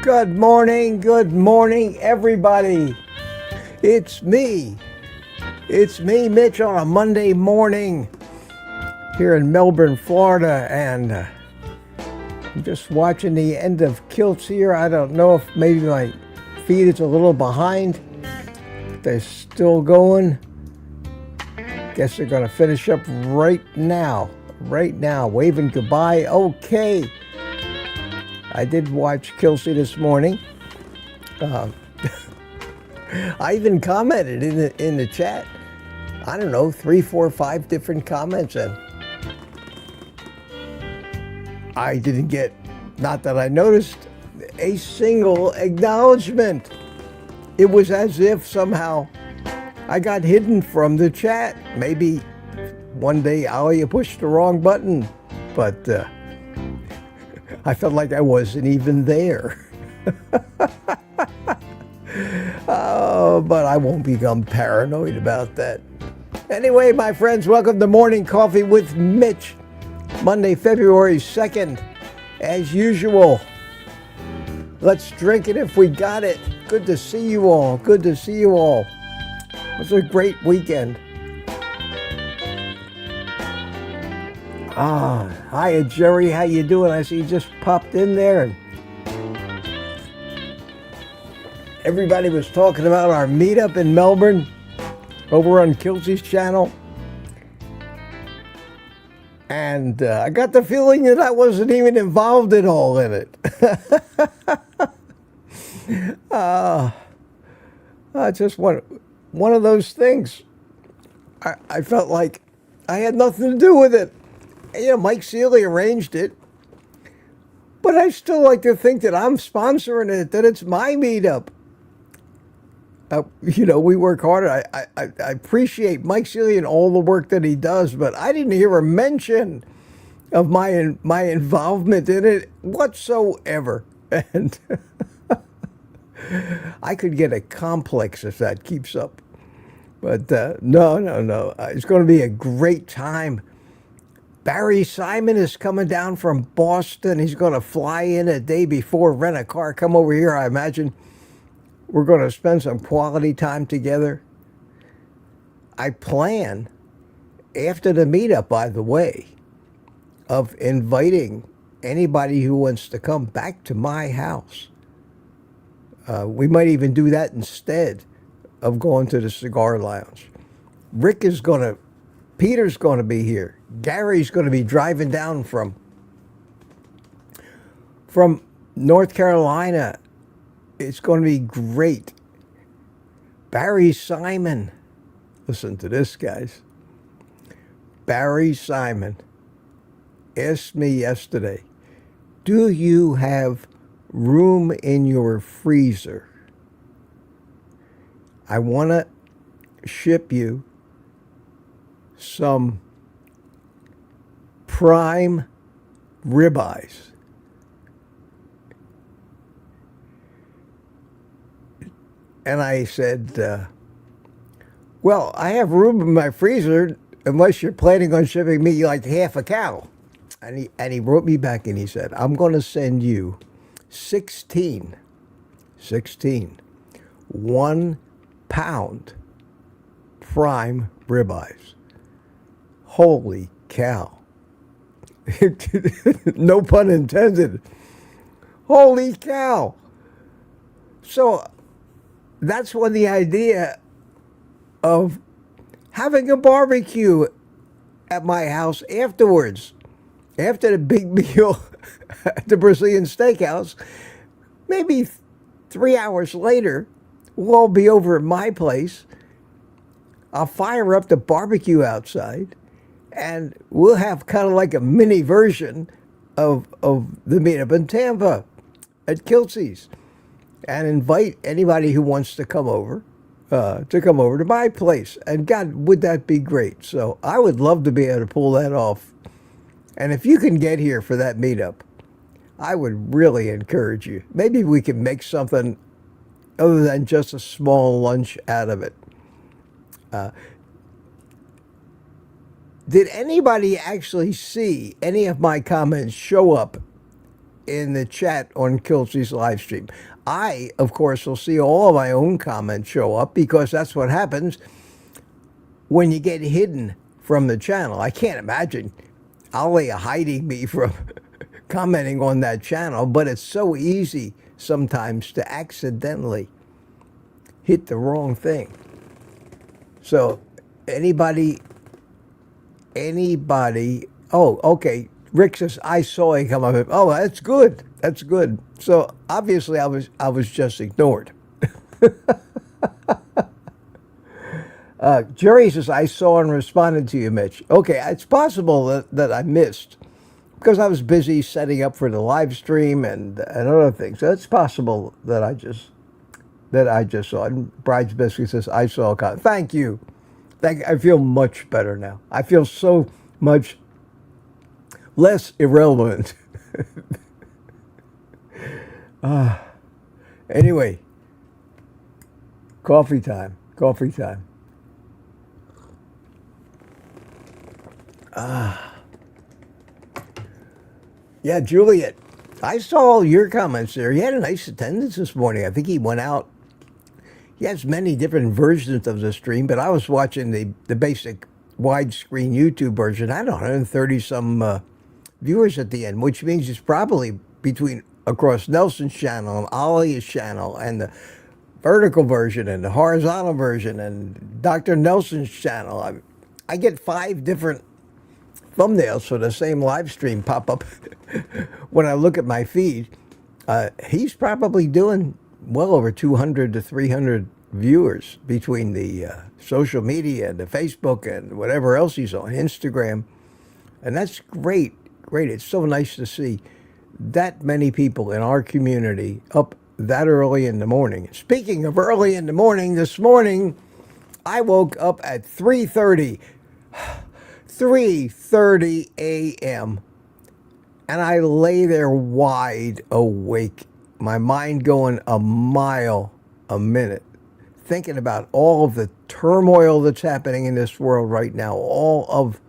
Good morning, everybody. It's me, Mitch, on a Monday morning here in Melbourne, Florida, and I'm just watching the end of Kilts here. I don't know if maybe my feed is a little behind. They're still going. Guess they're going to finish up right now, waving goodbye. Okay. I did watch Kelsey this morning. I even commented in the chat. I don't know, 3, 4, 5 different comments, and I didn't get, not that I noticed, a single acknowledgement. It was as if somehow I got hidden from the chat. Maybe one day Alia pushed the wrong button, but I felt like I wasn't even there. Oh, but I won't become paranoid about that. Anyway, my friends, welcome to Morning Coffee with Mitch. Monday, February 2nd. As usual, let's drink it if we got it. Good to see you all. Good to see you all. It was a great weekend. Hiya, Jerry. How you doing? I see you just popped in there. And everybody was talking about our meetup in Melbourne over on Kelsey's channel. And I got the feeling that I wasn't even involved at all in it. Just one of those things. I felt like I had nothing to do with it. You know, Mike Seeley arranged it, but I still like to think that I'm sponsoring it, that it's my meetup. You know, we work hard. I appreciate Mike Seeley and all the work that he does, but I didn't hear a mention of my involvement in it whatsoever. And I could get a complex if that keeps up. But no. It's going to be a great time. Barry Simon is coming down from Boston. He's going to fly in a day before, rent a car, come over here. I imagine we're going to spend some quality time together. I plan, after the meetup, by the way, of inviting anybody who wants to come back to my house. We might even do that instead of going to the cigar lounge. Peter's going to be here. Gary's going to be driving down from North Carolina. It's going to be great. Barry Simon. Listen to this, guys. Barry Simon asked me yesterday, do you have room in your freezer? I want to ship you some prime ribeyes. And I said, well, I have room in my freezer unless you're planning on shipping me like half a cow. And he wrote me back and he said, I'm going to send you 16 1-pound prime ribeyes. Holy cow. No pun intended. Holy cow. So that's when the idea of having a barbecue at my house afterwards, after the big meal at the Brazilian steakhouse, maybe 3 hours later, we'll all be over at my place. I'll fire up the barbecue outside, and we'll have kind of like a mini version of the meetup in Tampa at Kilsey's, and invite anybody who wants to come over to my place. And God, would that be great? So I would love to be able to pull that off. And if you can get here for that meetup, I would really encourage you. Maybe we can make something other than just a small lunch out of it. Did anybody actually see any of my comments show up in the chat on Kilsey's live stream? I, of course, will see all of my own comments show up, because that's what happens when you get hidden from the channel. I can't imagine Ali hiding me from commenting on that channel, but it's so easy sometimes to accidentally hit the wrong thing. So anybody, oh, okay, Rick says, I saw it come up. Oh, that's good. That's good. So obviously I was just ignored. Jerry says, I saw and responded to you, Mitch. Okay, it's possible that I missed, because I was busy setting up for the live stream and other things. So it's possible that I just saw it. And Bride's Biscuit says, I saw a comment. Thank you. I feel much better now. I feel so much less irrelevant. Anyway, coffee time. Yeah, Juliet, I saw all your comments there. He had a nice attendance this morning. I think he went out. He has many different versions of the stream, but I was watching the basic widescreen YouTube version. I had 130 some viewers at the end, which means it's probably across Nelson's channel and Ollie's channel and the vertical version and the horizontal version and Dr. Nelson's channel. I get 5 different thumbnails for the same live stream pop up when I look at my feed. He's probably doing well over 200 to 300 viewers between the social media and the Facebook and whatever else he's on, Instagram. And that's great. It's so nice to see that many people in our community up that early in the morning. Speaking of early in the morning, this morning I woke up at 3:30 a.m. and I lay there wide awake, my mind going a mile a minute, thinking about all of the turmoil that's happening in this world right now, all of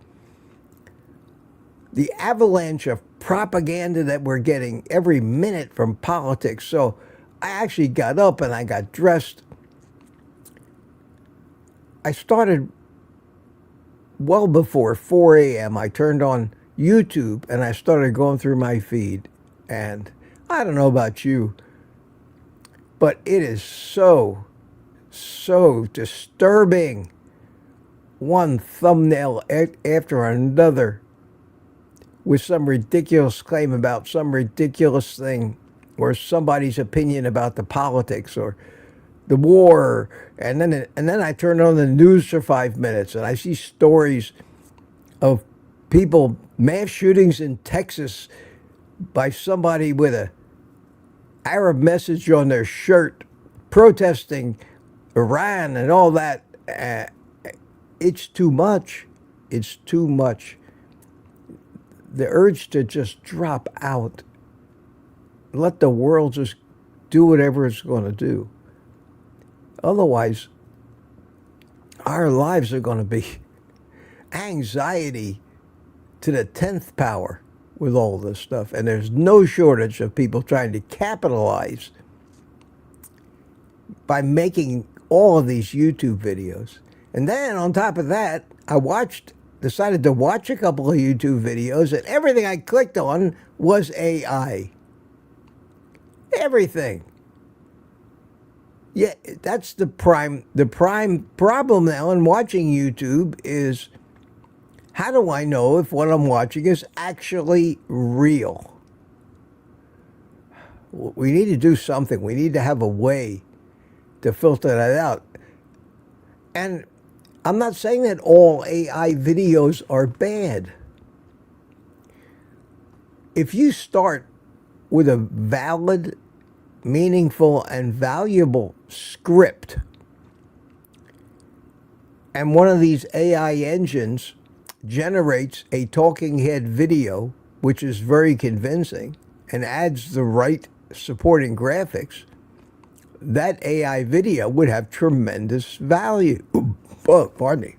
the avalanche of propaganda that we're getting every minute from politics. So I actually got up and I got dressed. I started well before 4 a.m. I turned on YouTube and I started going through my feed. And I don't know about you, but it is so disturbing. One thumbnail after another with some ridiculous claim about some ridiculous thing, or somebody's opinion about the politics or the war, and then I turn on the news for 5 minutes and I see stories of people, mass shootings in Texas by somebody with a Arab message on their shirt protesting Iran and all that. It's too much. It's too much. The urge to just drop out, let the world just do whatever it's going to do. Otherwise, our lives are going to be anxiety to the 10th power with all this stuff. And there's no shortage of people trying to capitalize by making all of these YouTube videos. And then on top of that, I decided to watch a couple of YouTube videos, and everything I clicked on was AI. Everything. Yeah, that's the prime problem now in watching YouTube is, how do I know if what I'm watching is actually real? We need to do something. We need to have a way to filter that out. And I'm not saying that all AI videos are bad. If you start with a valid, meaningful, and valuable script, and one of these AI engines generates a talking head video, which is very convincing, and adds the right supporting graphics, that AI video would have tremendous value. Oh, pardon me.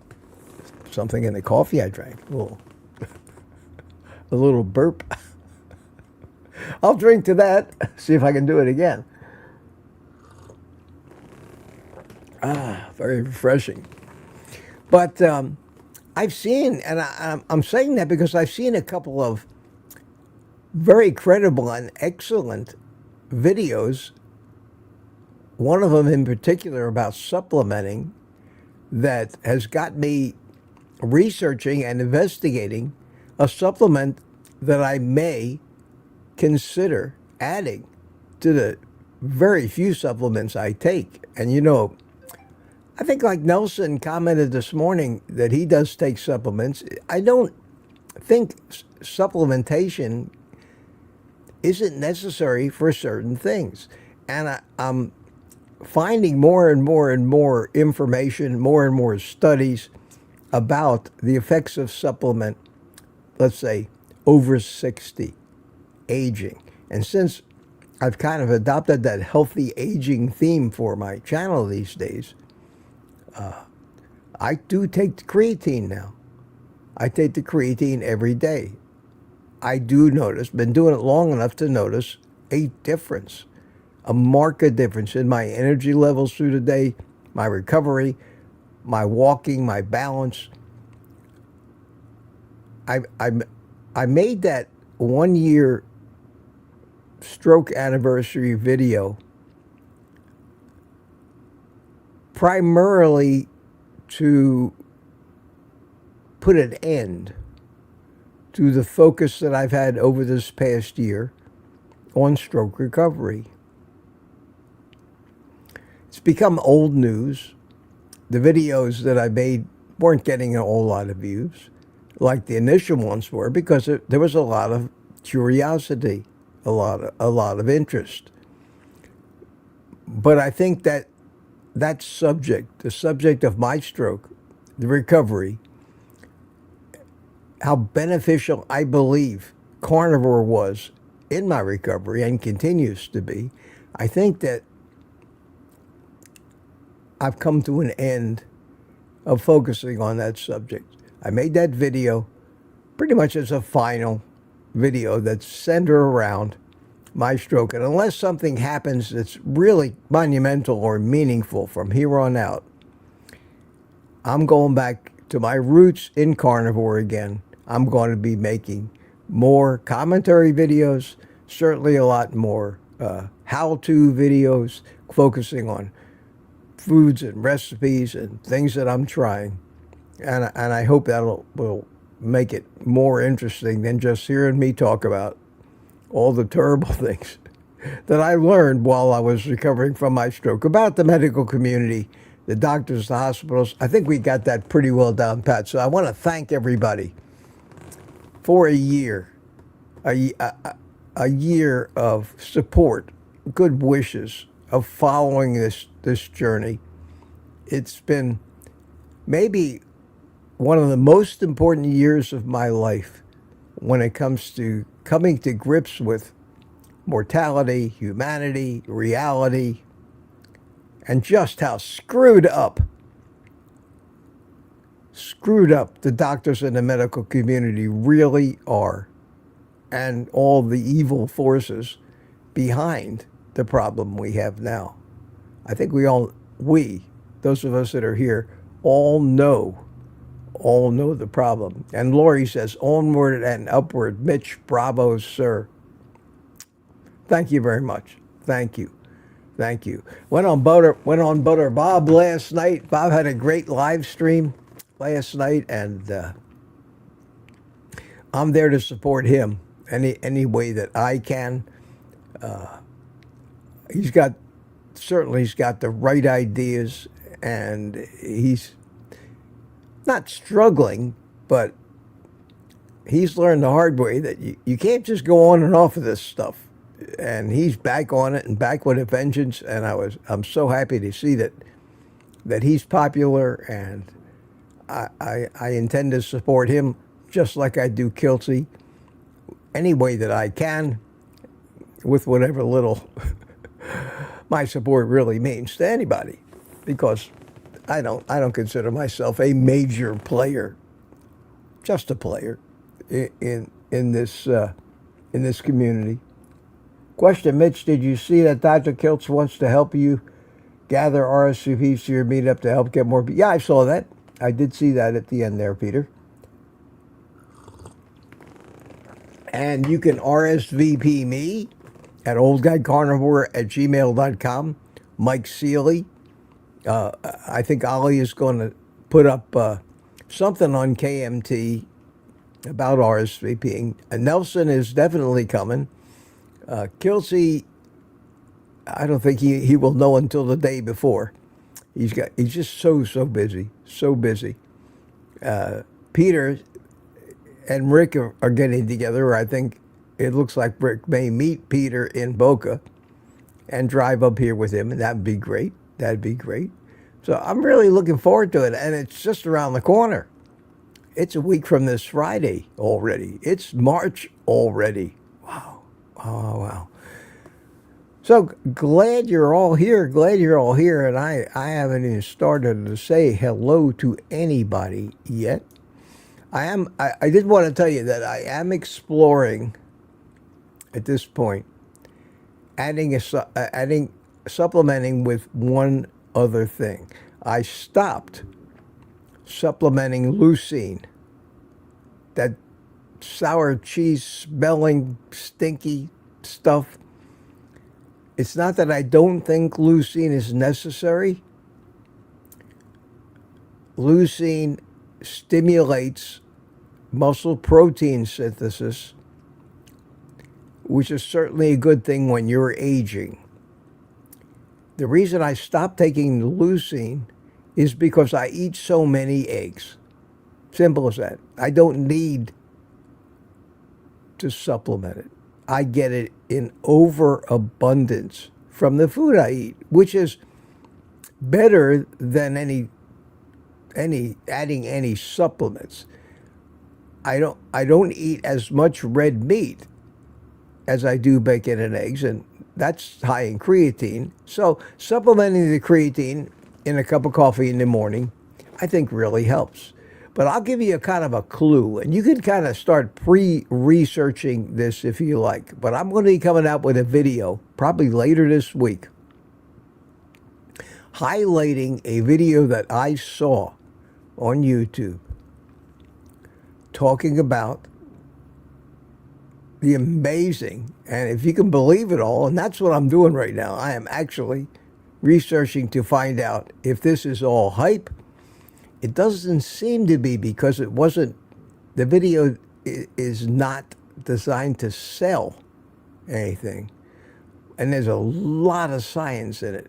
Something in the coffee I drank. A little burp. I'll drink to that, see if I can do it again. Very refreshing. But I've seen, and I'm saying that because I've seen a couple of very credible and excellent videos, one of them in particular about supplementing, that has got me researching and investigating a supplement that I may consider adding to the very few supplements I take. And you know, I think like Nelson commented this morning that he does take supplements. I don't think supplementation isn't necessary for certain things. And I'm finding more and more and more information, more and more studies about the effects of supplement, let's say, over 60, aging. And since I've kind of adopted that healthy aging theme for my channel these days, I do take the creatine now. I take the creatine every day. I do notice, been doing it long enough to notice a difference, a marked difference in my energy levels through the day, my recovery, my walking, my balance. I made that 1 year stroke anniversary video primarily to put an end to the focus that I've had over this past year on stroke recovery. It's become old news. The videos that I made weren't getting a whole lot of views like the initial ones were, because there was a lot of curiosity, a lot of interest. But I think that subject, the subject of my stroke, the recovery, how beneficial I believe carnivore was in my recovery and continues to be, I think that I've come to an end of focusing on that subject. I made that video pretty much as a final video that's centered around my stroke. And unless something happens that's really monumental or meaningful from here on out, I'm going back to my roots in carnivore again. I'm going to be making more commentary videos, certainly a lot more how-to videos, focusing on foods and recipes and things that I'm trying. And I hope that will make it more interesting than just hearing me talk about all the terrible things that I learned while I was recovering from my stroke about the medical community, the doctors, the hospitals. I think we got that pretty well down pat. So I want to thank everybody for a year of support, good wishes, of following this journey. It's been maybe one of the most important years of my life when it comes to coming to grips with mortality, humanity, reality, and just how screwed up the doctors and the medical community really are, and all the evil forces behind the problem we have now. I think those of us that are here, all know the problem. And Lori says, onward and upward. Mitch, bravo, sir. Thank you very much. Thank you. Went on Butter Bob last night. Bob had a great live stream last night, and I'm there to support him any way that I can. he's got the right ideas, and he's not struggling, but he's learned the hard way that you can't just go on and off of this stuff. And he's back on it and back with a vengeance. And I'm so happy to see that he's popular, and I intend to support him just like I do Kiltsy any way that I can, with whatever little my support really means to anybody, because I don't consider myself a major player, just a player in this community. Question, Mitch, did you see that Dr. Kiltz wants to help you gather RSVPs to your meetup to help get more people? Yeah, I saw that. I did see that at the end there, Peter. And you can RSVP me at oldguycarnivore@gmail.com. Mike Seeley. I think Ollie is going to put up something on KMT about RSVPing. Nelson is definitely coming. Kilsey, I don't think he will know until the day before. He's just so busy, so busy. Peter and Rick are getting together. I think it looks like Rick may meet Peter in Boca and drive up here with him, and that'd be great. That'd be great. So I'm really looking forward to it, and it's just around the corner. It's a week from this Friday already. It's March already. Wow. Wow. So glad you're all here. Glad you're all here. And I haven't even started to say hello to anybody yet. I did want to tell you that I am exploring at this point adding supplementing with one other thing. I stopped supplementing leucine, that sour cheese smelling stinky stuff. It's not that I don't think leucine is necessary. Leucine stimulates muscle protein synthesis, which is certainly a good thing when you're aging. The reason I stopped taking the leucine is because I eat so many eggs. Simple as that. I don't need to supplement it. I get it in overabundance from the food I eat, which is better than adding any supplements. I don't eat as much red meat as I do bacon and eggs, and that's high in creatine. So supplementing the creatine in a cup of coffee in the morning, I think really helps. But I'll give you a kind of a clue, and you can kind of start pre-researching this if you like. But I'm going to be coming out with a video probably later this week highlighting a video that I saw on YouTube talking about the amazing, and if you can believe it all, and that's what I'm doing right now, I am actually researching to find out if this is all hype. It doesn't seem to be, because the video is not designed to sell anything. And there's a lot of science in it.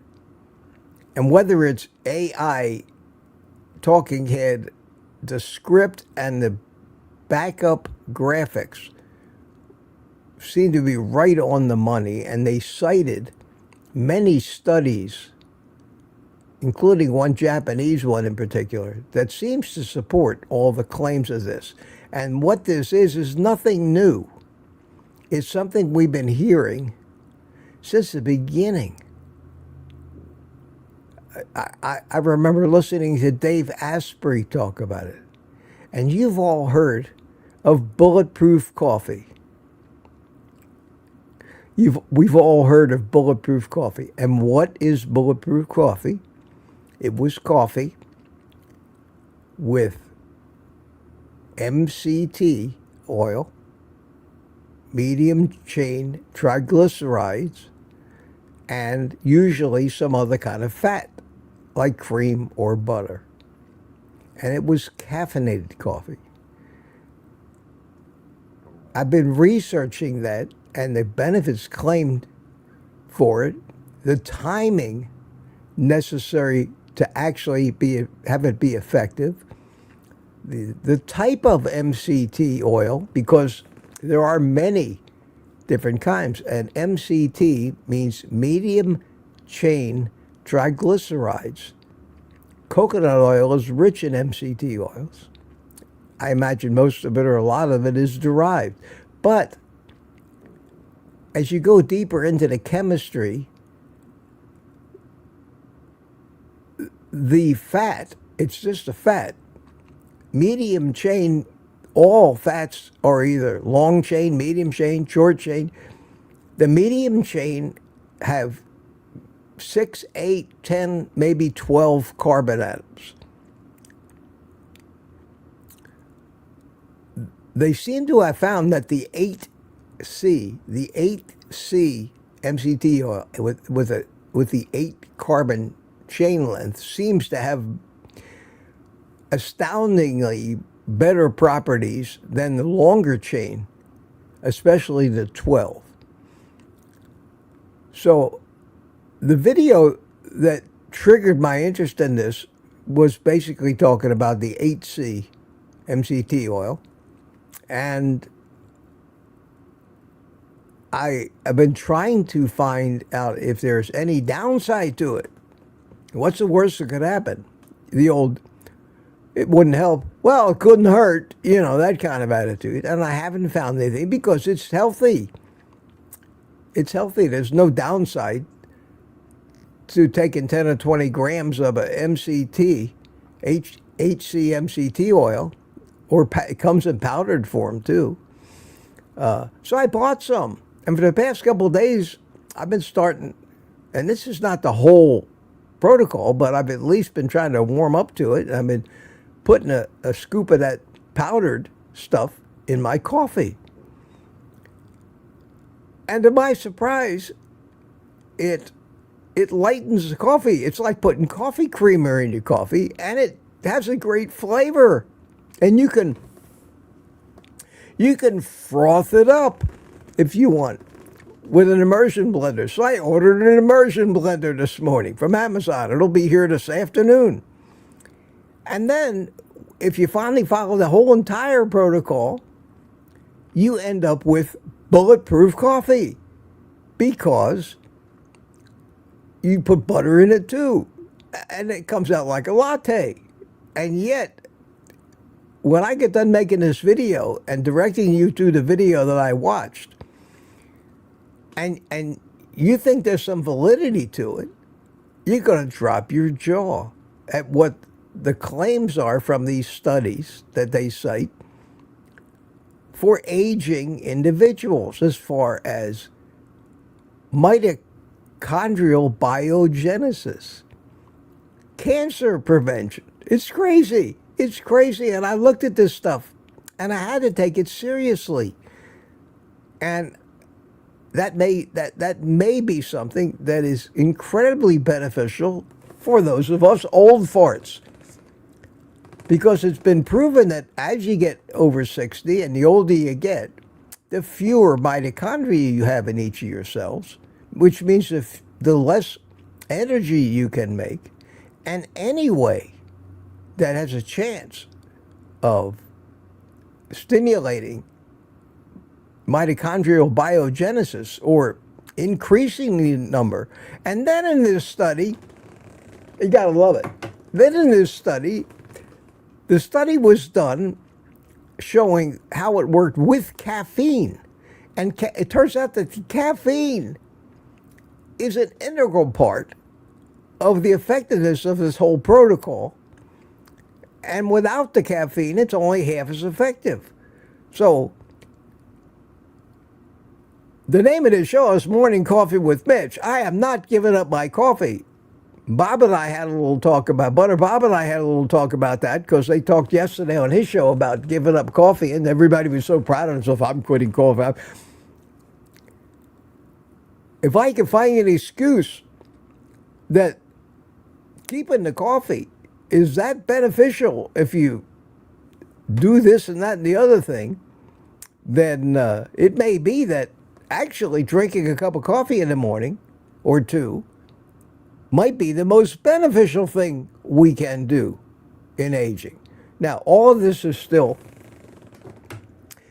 And whether it's AI, talking head, the script and the backup graphics seem to be right on the money. And they cited many studies, including one Japanese one in particular, that seems to support all the claims of this. And what this is nothing new. It's something we've been hearing since the beginning. I remember listening to Dave Asprey talk about it. And you've all heard of Bulletproof coffee. We've all heard of Bulletproof coffee. And what is Bulletproof coffee? It was coffee with MCT oil, medium chain triglycerides, and usually some other kind of fat, like cream or butter. And it was caffeinated coffee. I've been researching that and the benefits claimed for it, the timing necessary to actually have it be effective, the type of MCT oil, because there are many different kinds, and MCT means medium chain triglycerides. Coconut oil is rich in MCT oils. I imagine most of it, or a lot of it, is derived. But as you go deeper into the chemistry, the fat, it's just a fat. Medium chain, all fats are either long chain, medium chain, short chain. The medium chain have 6, 8, 10, maybe 12 carbon atoms. They seem to have found that the 8C MCT oil with the 8 carbon chain length seems to have astoundingly better properties than the longer chain, especially the 12. So the video that triggered my interest in this was basically talking about the 8C MCT oil. And I have been trying to find out if there's any downside to it. What's the worst that could happen? The old, it wouldn't help. Well, it couldn't hurt, that kind of attitude. And I haven't found anything because it's healthy. It's healthy. There's no downside to taking 10 or 20 grams of a MCT, HCMCT oil, or it comes in powdered form too. So I bought some. And for the past couple of days, I've been starting, and this is not the whole protocol, but I've at least been trying to warm up to it. I've been putting a scoop of that powdered stuff in my coffee. And to my surprise, it lightens the coffee. It's like putting coffee creamer in your coffee, and it has a great flavor. And you can froth it up if you want with an immersion blender. So I ordered an immersion blender this morning from Amazon. It'll be here this afternoon. And then if you finally follow the whole entire protocol, you end up with bulletproof coffee because you put butter in it too. And it comes out like a latte. And yet, when I get done making this video and directing you to the video that I watched, and you think there's some validity to it, you're going to drop your jaw at what the claims are from these studies that they cite for aging individuals as far as mitochondrial biogenesis, cancer prevention. It's crazy. It's crazy. And I looked at this stuff and I had to take it seriously. And that may be something that is incredibly beneficial for those of us old farts. Because it's been proven that as you get over 60 and the older you get, the fewer mitochondria you have in each of your cells, which means the less energy you can make. And any way that has a chance of stimulating mitochondrial biogenesis or increasing the number. And then in this study, you gotta love it. Then in this study, the study was done showing how it worked with caffeine. And it turns out that caffeine is an integral part of the effectiveness of this whole protocol. And without the caffeine, it's only half as effective. So the name of the show is Morning Coffee with Mitch. I have not given up my coffee. Bob and I had a little talk about, Butter Bob and I had a little talk about that because they talked yesterday on his show about giving up coffee, and everybody was so proud of themselves. I'm quitting coffee. If I can find an excuse that keeping the coffee is that beneficial if you do this and that and the other thing, then it may be that actually drinking a cup of coffee in the morning or two might be the most beneficial thing we can do in aging. Now, all of this is still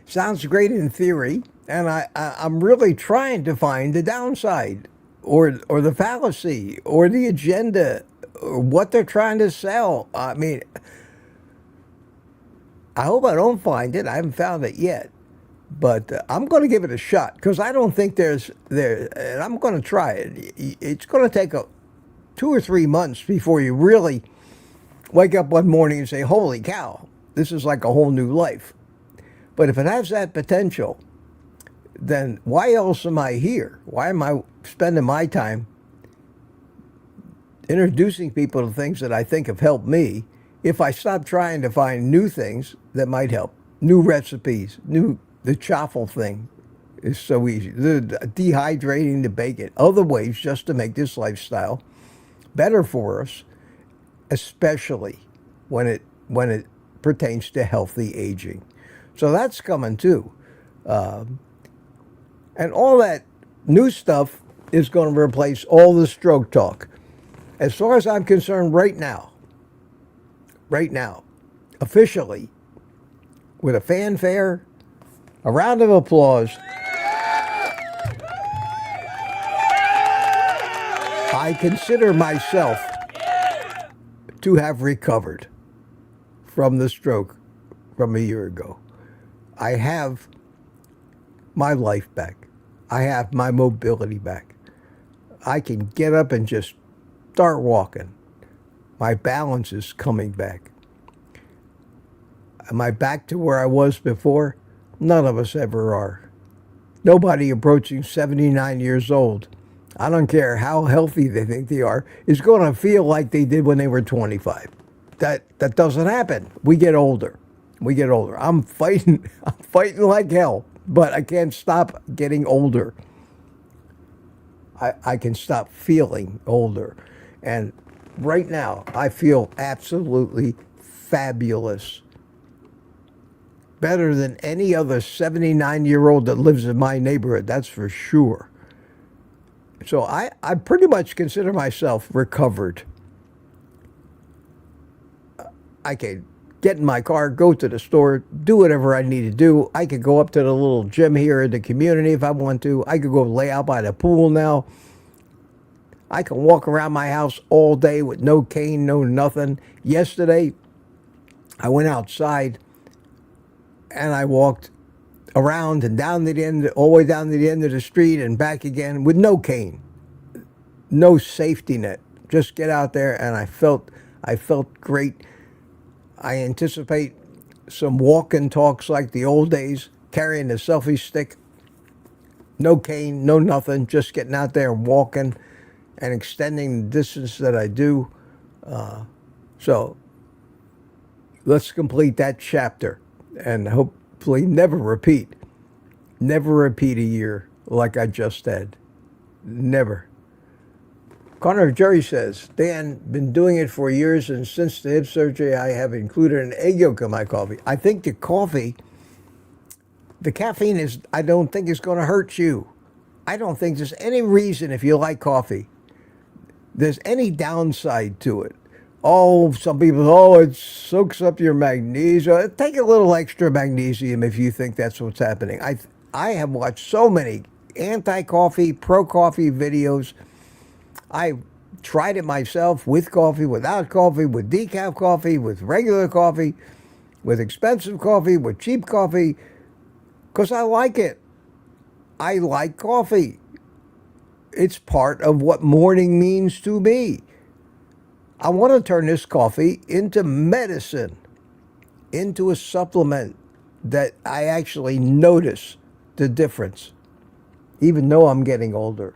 sounds great in theory, and I'm really trying to find the downside or the fallacy or the agenda or what they're trying to sell. I mean, I hope I don't find it. I haven't found it yet. But I'm going to give it a shot because I don't think and I'm going to try it. It's going to take 2 or 3 months before you really wake up one morning and say, holy cow, this is like a whole new life. But if it has that potential, then why else am I here? Why am I spending my time introducing people to things that I think have helped me if I stop trying to find new things that might help? New recipes, the chaffle thing is so easy. The dehydrating the bacon, other ways just to make this lifestyle better for us, especially when it pertains to healthy aging. So that's coming too. And all that new stuff is going to replace all the stroke talk. As far as I'm concerned right now, officially, with a fanfare, a round of applause, I consider myself to have recovered from the stroke from a year ago. I have my life back. I have my mobility back. I can get up and just start walking. My balance is coming back. Am I back to where I was before? None of us ever are. Nobody approaching 79 years old, I don't care how healthy they think they are, is going to feel like they did when they were 25. That doesn't happen. We get older. I'm fighting like hell, but I can't stop getting older. I can stop feeling older. And right now, I feel absolutely fabulous. Better than any other 79-year-old that lives in my neighborhood, that's for sure. So I pretty much consider myself recovered. I can get in my car, go to the store, do whatever I need to do. I could go up to the little gym here in the community if I want to. I could go lay out by the pool now. I can walk around my house all day with no cane, no nothing. Yesterday, I went outside and I walked around and down to the end, all the way down to the end of the street and back again with no cane, no safety net. Just get out there, and I felt great. I anticipate some walk and talks like the old days, carrying a selfie stick, no cane, no nothing, just getting out there and walking and extending the distance that I do. So let's complete that chapter and hopefully never repeat a year like I just had. Never. Connor Jerry says, Dan, been doing it for years, and since the hip surgery, I have included an egg yolk in my coffee. I think the caffeine I don't think is going to hurt you. I don't think there's any reason, if you like coffee, there's any downside to it. Oh, some people, it soaks up your magnesium. Take a little extra magnesium if you think that's what's happening. I have watched so many anti-coffee, pro-coffee videos. I tried it myself with coffee, without coffee, with decaf coffee, with regular coffee, with expensive coffee, with cheap coffee, because I like it. I like coffee. It's part of what morning means to me. I want to turn this coffee into medicine, into a supplement that I actually notice the difference, even though I'm getting older.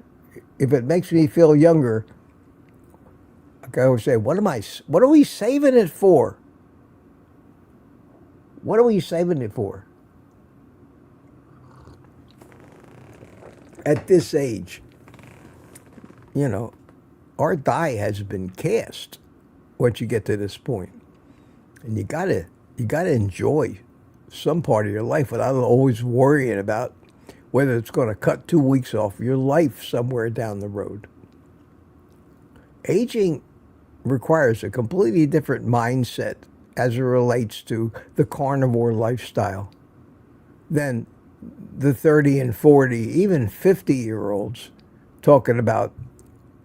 If it makes me feel younger, like I always say, what are we saving it for? What are we saving it for? At this age, our die has been cast once you get to this point. And you gotta enjoy some part of your life without always worrying about whether it's going to cut 2 weeks off your life somewhere down the road. Aging requires a completely different mindset as it relates to the carnivore lifestyle than the 30 and 40, even 50-year-olds talking about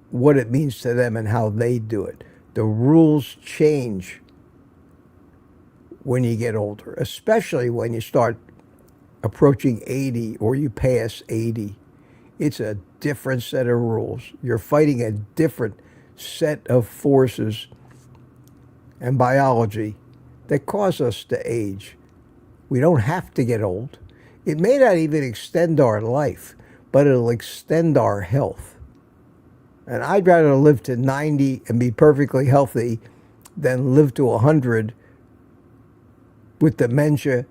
what it means to them and how they do it. The rules change when you get older, especially when you start approaching 80 or you pass 80. It's a different set of rules. You're fighting a different set of forces and biology that cause us to age. We don't have to get old. It may not even extend our life, but it'll extend our health. And I'd rather live to 90 and be perfectly healthy than live to 100 with dementia,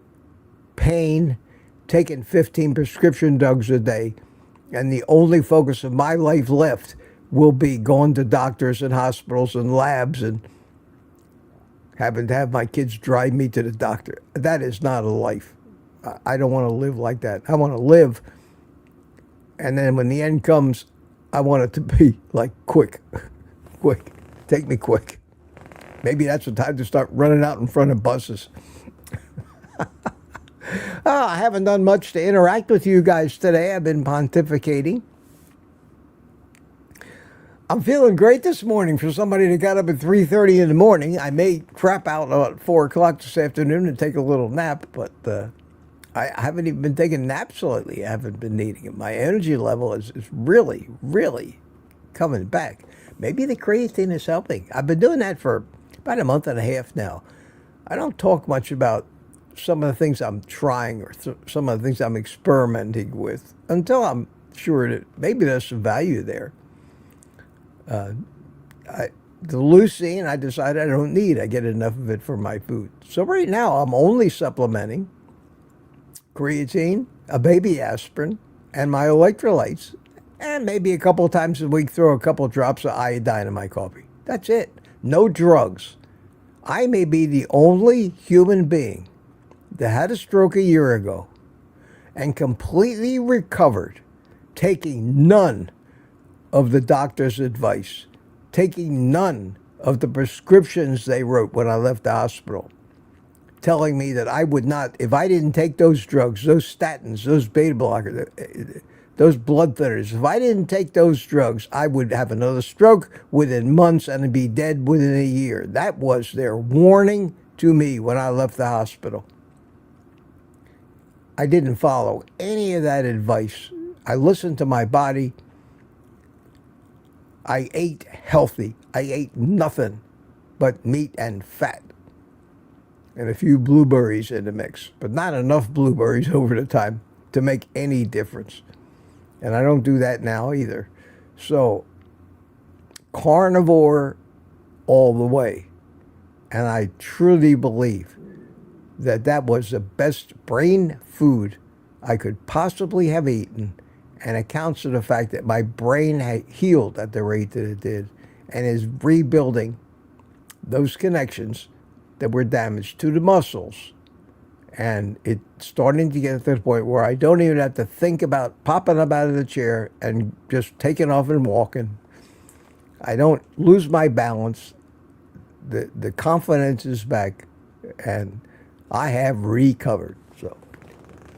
pain, taking 15 prescription drugs a day, and the only focus of my life left will be going to doctors and hospitals and labs and having to have my kids drive me to the doctor. That is not a life. I don't want to live like that. I want to live, and then when the end comes, I want it to be like quick. Quick. Take me quick. Maybe that's the time to start running out in front of buses. I haven't done much to interact with you guys today. I've been pontificating. I'm feeling great this morning for somebody that got up at 3:30 in the morning. I may crap out at 4 o'clock this afternoon and take a little nap, but I haven't even been taking naps lately. I haven't been needing it. My energy level is really, really coming back. Maybe the creatine is helping. I've been doing that for about a month and a half now. I don't talk much about some of the things I'm trying or some of the things I'm experimenting with until I'm sure that maybe there's some value there. The leucine, I decided I don't need. I get enough of it for my food. So right now, I'm only supplementing creatine, a baby aspirin, and my electrolytes, and maybe a couple times a week throw a couple drops of iodine in my coffee. That's it. No drugs. I may be the only human being that had a stroke a year ago and completely recovered, taking none of the doctor's advice, taking none of the prescriptions they wrote when I left the hospital, telling me that I would not, if I didn't take those drugs, those statins, those beta blockers, those blood thinners, if I didn't take those drugs, I would have another stroke within months and be dead within a year. That was their warning to me when I left the hospital. I didn't follow any of that advice. I listened to my body. I ate healthy. I ate nothing but meat and fat and a few blueberries in the mix, but not enough blueberries over the time to make any difference. And I don't do that now either. So, carnivore all the way. And I truly believe that that was the best brain food I could possibly have eaten, and accounts for the fact that my brain had healed at the rate that it did and is rebuilding those connections that were damaged to the muscles. And it's starting to get to the point where I don't even have to think about popping up out of the chair and just taking off and walking. I don't lose my balance. The confidence is back, and I have recovered. So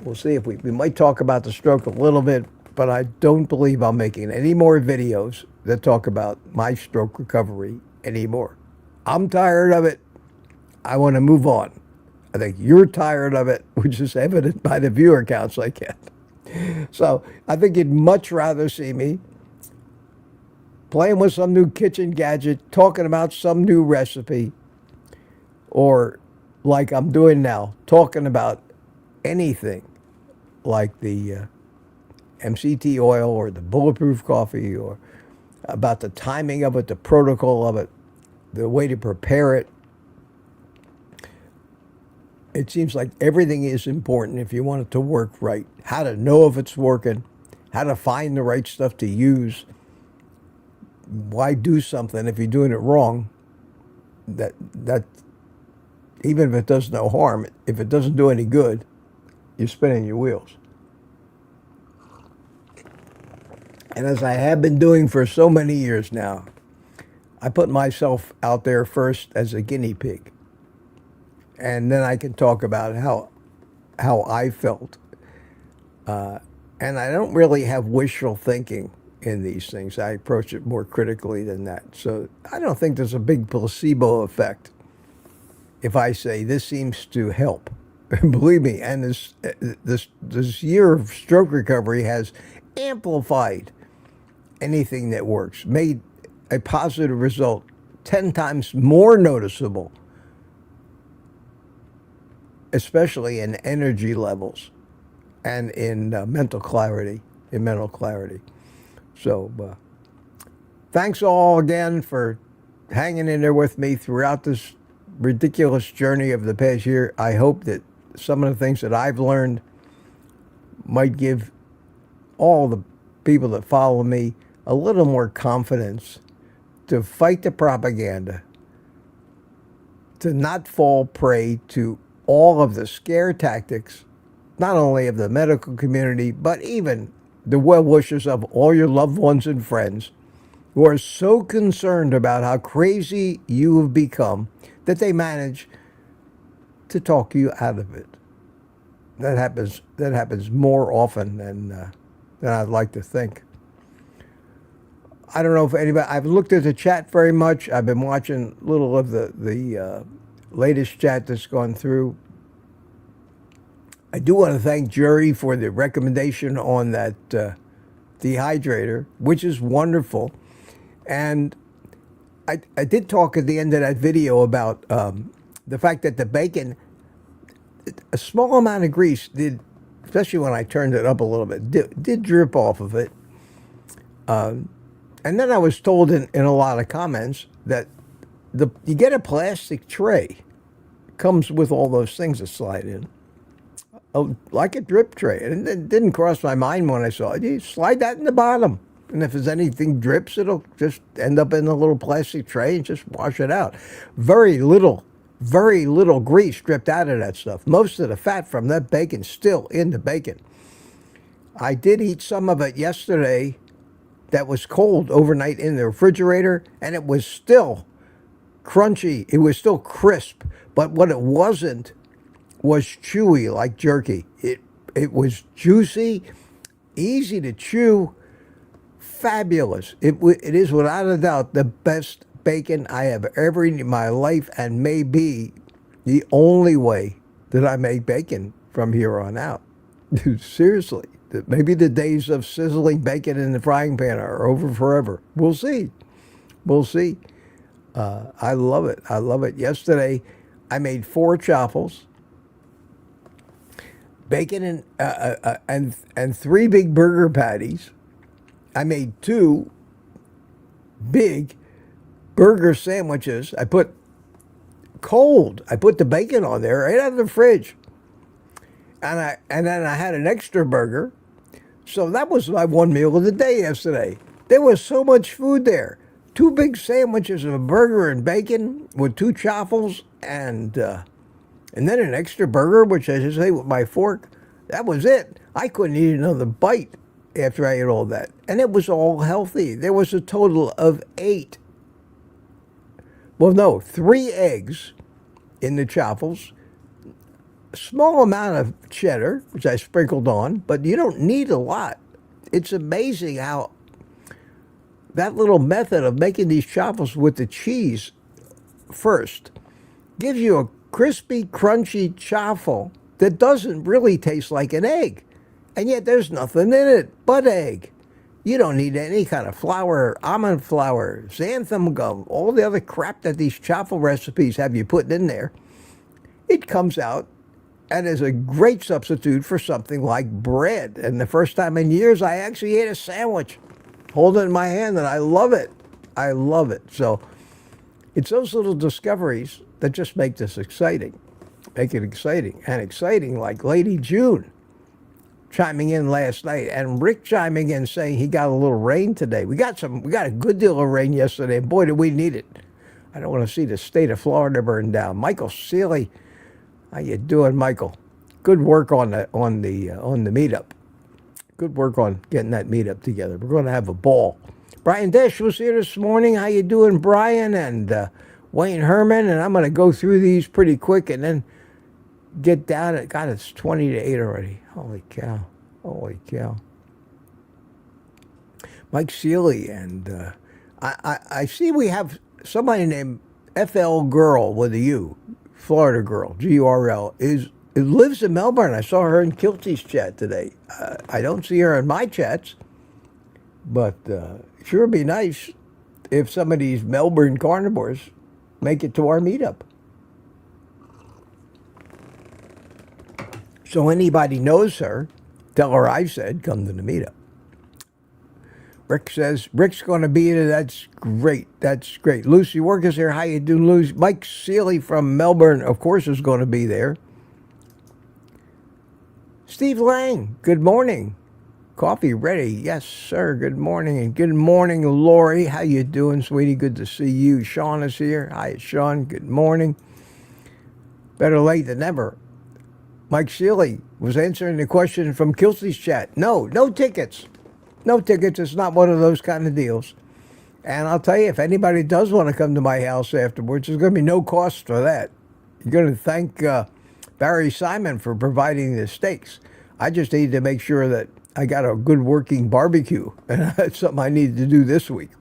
we'll see if we might talk about the stroke a little bit, but I don't believe I'm making any more videos that talk about my stroke recovery anymore. I'm tired of it. I want to move on. I think you're tired of it, which is evident by the viewer counts I get. So I think you'd much rather see me playing with some new kitchen gadget, talking about some new recipe, or like I'm doing now, talking about anything like the MCT oil or the Bulletproof coffee, or about the timing of it, the protocol of it, the way to prepare it. It seems like everything is important if you want it to work right. How to know if it's working, how to find the right stuff to use. Why do something if you're doing it wrong? That even if it does no harm, if it doesn't do any good, you're spinning your wheels. And as I have been doing for so many years now, I put myself out there first as a guinea pig. And then I can talk about how I felt. And I don't really have wishful thinking in these things. I approach it more critically than that. So I don't think there's a big placebo effect if I say this seems to help. Believe me, and this year of stroke recovery has amplified anything that works, made a positive result 10 times more noticeable, especially in energy levels and in mental clarity, So thanks all again for hanging in there with me throughout this ridiculous journey of the past year. I hope that some of the things that I've learned might give all the people that follow me a little more confidence to fight the propaganda, to not fall prey to all of the scare tactics, not only of the medical community, but even the well wishers of all your loved ones and friends who are so concerned about how crazy you have become that they manage to talk you out of it. That happens more often than I'd like to think. I don't know if anybody. I've looked at the chat very much. I've been watching a little of the latest chat that's gone through. I do want to thank Jerry for the recommendation on that dehydrator, which is wonderful. And I did talk at the end of that video about the fact that the bacon, a small amount of grease did, especially when I turned it up a little bit, did drip off of it. And then I was told in a lot of comments that you get a plastic tray. It comes with all those things that slide in. Like a drip tray. And it didn't cross my mind when I saw it. You slide that in the bottom. And if there's anything drips, it'll just end up in a little plastic tray and just wash it out. Very little grease dripped out of that stuff. Most of the fat from that bacon's still in the bacon. I did eat some of it yesterday that was cold overnight in the refrigerator, and it was still crunchy. It was still crisp. But what it wasn't was chewy like jerky. It was juicy, easy to chew, fabulous. It is without a doubt the best bacon I have ever eaten in my life, and may be the only way that I make bacon from here on out. Seriously. Maybe the days of sizzling bacon in the frying pan are over forever. We'll see. We'll see. I love it. I love it. Yesterday, I made 4 chaffles, bacon and 3 big burger patties. I made 2 big burger sandwiches. I put the bacon on there right out of the fridge. And then I had an extra burger. So that was my one meal of the day yesterday. There was so much food there. 2 big sandwiches of a burger and bacon with 2 chaffles and then an extra burger, which I just ate with my fork. That was it. I couldn't eat another bite after I ate all that. And it was all healthy. There was a total of 3 eggs in the chaffles. A small amount of cheddar, which I sprinkled on, but you don't need a lot. It's amazing how that little method of making these chaffles with the cheese first gives you a crispy, crunchy chaffle that doesn't really taste like an egg. And yet there's nothing in it but egg. You don't need any kind of flour, almond flour, xanthan gum, all the other crap that these chaffle recipes have you putting in there. It comes out and is a great substitute for something like bread. And the first time in years, I actually ate a sandwich, holding it in my hand, and I love it. I love it. So it's those little discoveries that just make this exciting. Make it exciting. And exciting like Lady June chiming in last night, and Rick chiming in saying he got a little rain today. We got a good deal of rain yesterday. Boy, did we need it. I don't want to see the state of Florida burn down. Michael Seeley, how you doing, Michael? Good work on the meetup. Good work on getting that meetup together. We're going to have a ball. Brian Dish was here this morning. How you doing, Brian? And Wayne Herman. And I'm going to go through these pretty quick and then get down at, God, it's 20 to 8 already. Holy cow. Holy cow. Mike Seeley. And I see we have somebody named FL Girl with a U, Florida Girl, Gurl, it lives in Melbourne. I saw her in Kilty's chat today. I don't see her in my chats, but sure would be nice if some of these Melbourne carnivores make it to our meetup. So anybody knows her, tell her I said come to the meetup. Rick says, Rick's going to be there. That's great. That's great. Lucy Work is here. How you doing, Lucy? Mike Seeley from Melbourne, of course, is going to be there. Steve Lang, good morning. Coffee ready? Yes, sir. Good morning. And good morning, Lori. How you doing, sweetie? Good to see you. Sean is here. Hi, Sean. Good morning. Better late than never. Mike Seeley was answering the question from Kilsy's chat. No tickets. No tickets. It's not one of those kind of deals. And I'll tell you, if anybody does want to come to my house afterwards, there's going to be no cost for that. You're going to thank Barry Simon for providing the steaks. I just need to make sure that I got a good working barbecue. And that's something I need to do this week.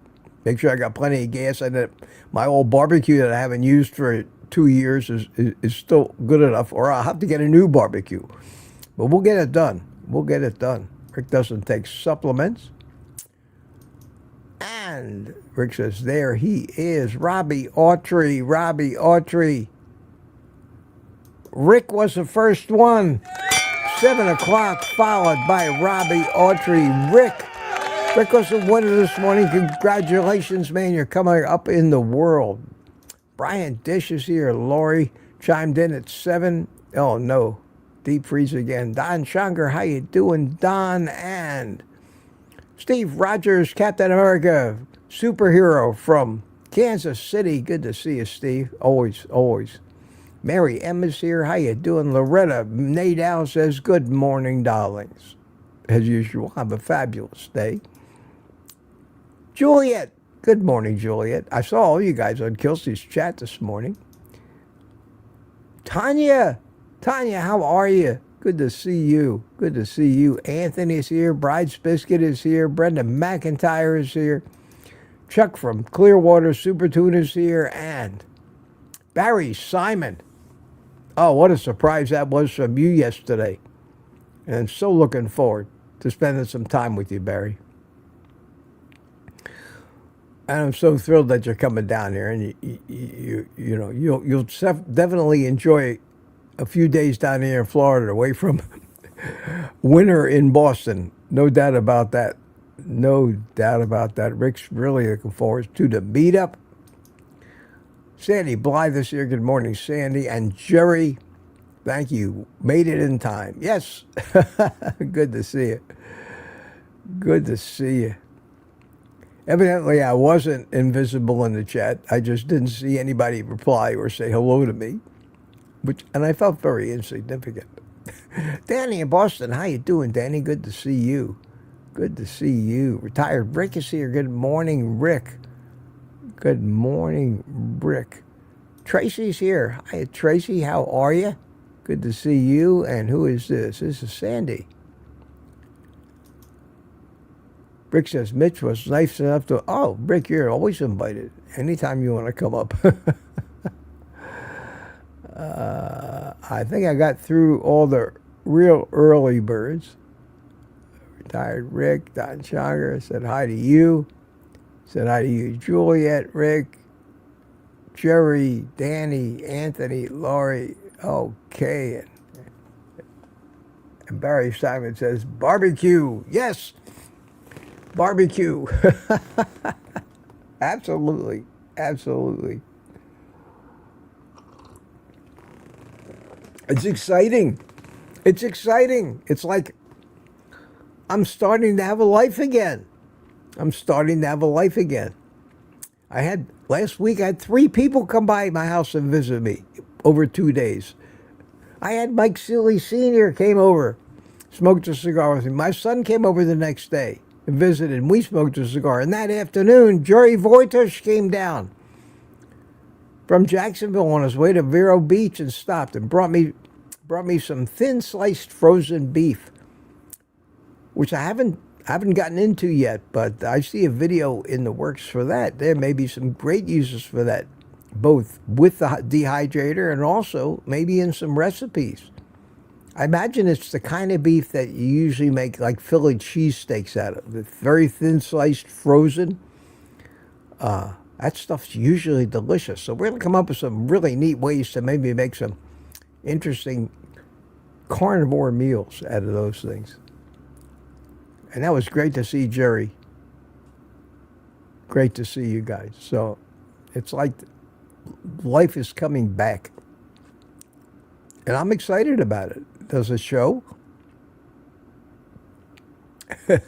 Make sure I got plenty of gas and that my old barbecue that I haven't used for 2 years is still good enough, or I'll have to get a new barbecue. But we'll get it done. We'll get it done. Rick doesn't take supplements. And Rick says, there he is, Robbie Autry. Robbie Autry. Rick was the first one. 7 o'clock, followed by Robbie Autry. Rick was the winner this morning. Congratulations, man. You're coming up in the world. Brian Dish is here. Lori chimed in at 7. Oh, no. Deep freeze again. Don Schanger, how you doing, Don? And Steve Rogers, Captain America, superhero from Kansas City. Good to see you, Steve. Always, always. Mary M is here. How you doing? Loretta Nadow says, good morning, darlings. As usual, have a fabulous day. Juliet. Good morning, Juliet. I saw all you guys on Kelsey's chat this morning. Tanya, how are you? Good to see you. Good to see you. Anthony's here. Bride's Biscuit is here. Brenda McIntyre is here. Chuck from Clearwater Supertune is here. And Barry Simon. Oh, what a surprise that was from you yesterday. And so looking forward to spending some time with you, Barry. And I'm so thrilled that you're coming down here, and you'll definitely enjoy a few days down here in Florida, away from winter in Boston. No doubt about that. No doubt about that. Rick's really looking forward to the meetup. Sandy Blythe this year. Good morning, Sandy. And Jerry, thank you. Made it in time. Yes. Good to see you. Good to see you. Evidently, I wasn't invisible in the chat. I just didn't see anybody reply or say hello to me, and I felt very insignificant. Danny in Boston, how you doing, Danny? Good to see you. Good to see you. Retired Rick is here. Good morning, Rick. Good morning, Rick. Tracy's here. Hi, Tracy. How are you? Good to see you. And who is this? This is Sandy. Rick says, Mitch was nice enough to... Oh, Rick, you're always invited. Anytime you want to come up. I think I got through all the real early birds. Retired Rick, Don Changer said hi to you. Said hi to you, Juliet, Rick, Jerry, Danny, Anthony, Laurie. Okay. And Barry Simon says, barbecue. Yes. Barbecue. Absolutely. Absolutely. It's exciting. It's exciting. It's like I'm starting to have a life again. I'm starting to have a life again. Last week I had 3 people come by my house and visit me over 2 days. I had Mike Seeley Sr. came over, smoked a cigar with me. My son came over the next day. and visited, and we smoked a cigar. And that afternoon, Jerry Voitush came down from Jacksonville on his way to Vero Beach and stopped and brought me some thin sliced frozen beef, which I haven't gotten into yet, but I see a video in the works for that. There may be some great uses for that, both with the dehydrator and also maybe in some recipes. I imagine it's the kind of beef that you usually make like Philly cheesesteaks out of. It's very thin sliced, frozen. That stuff's usually delicious. So we're going to come up with some really neat ways to maybe make some interesting carnivore meals out of those things. And that was great to see Jerry. Great to see you guys. So it's like life is coming back. And I'm excited about it. Does it show? You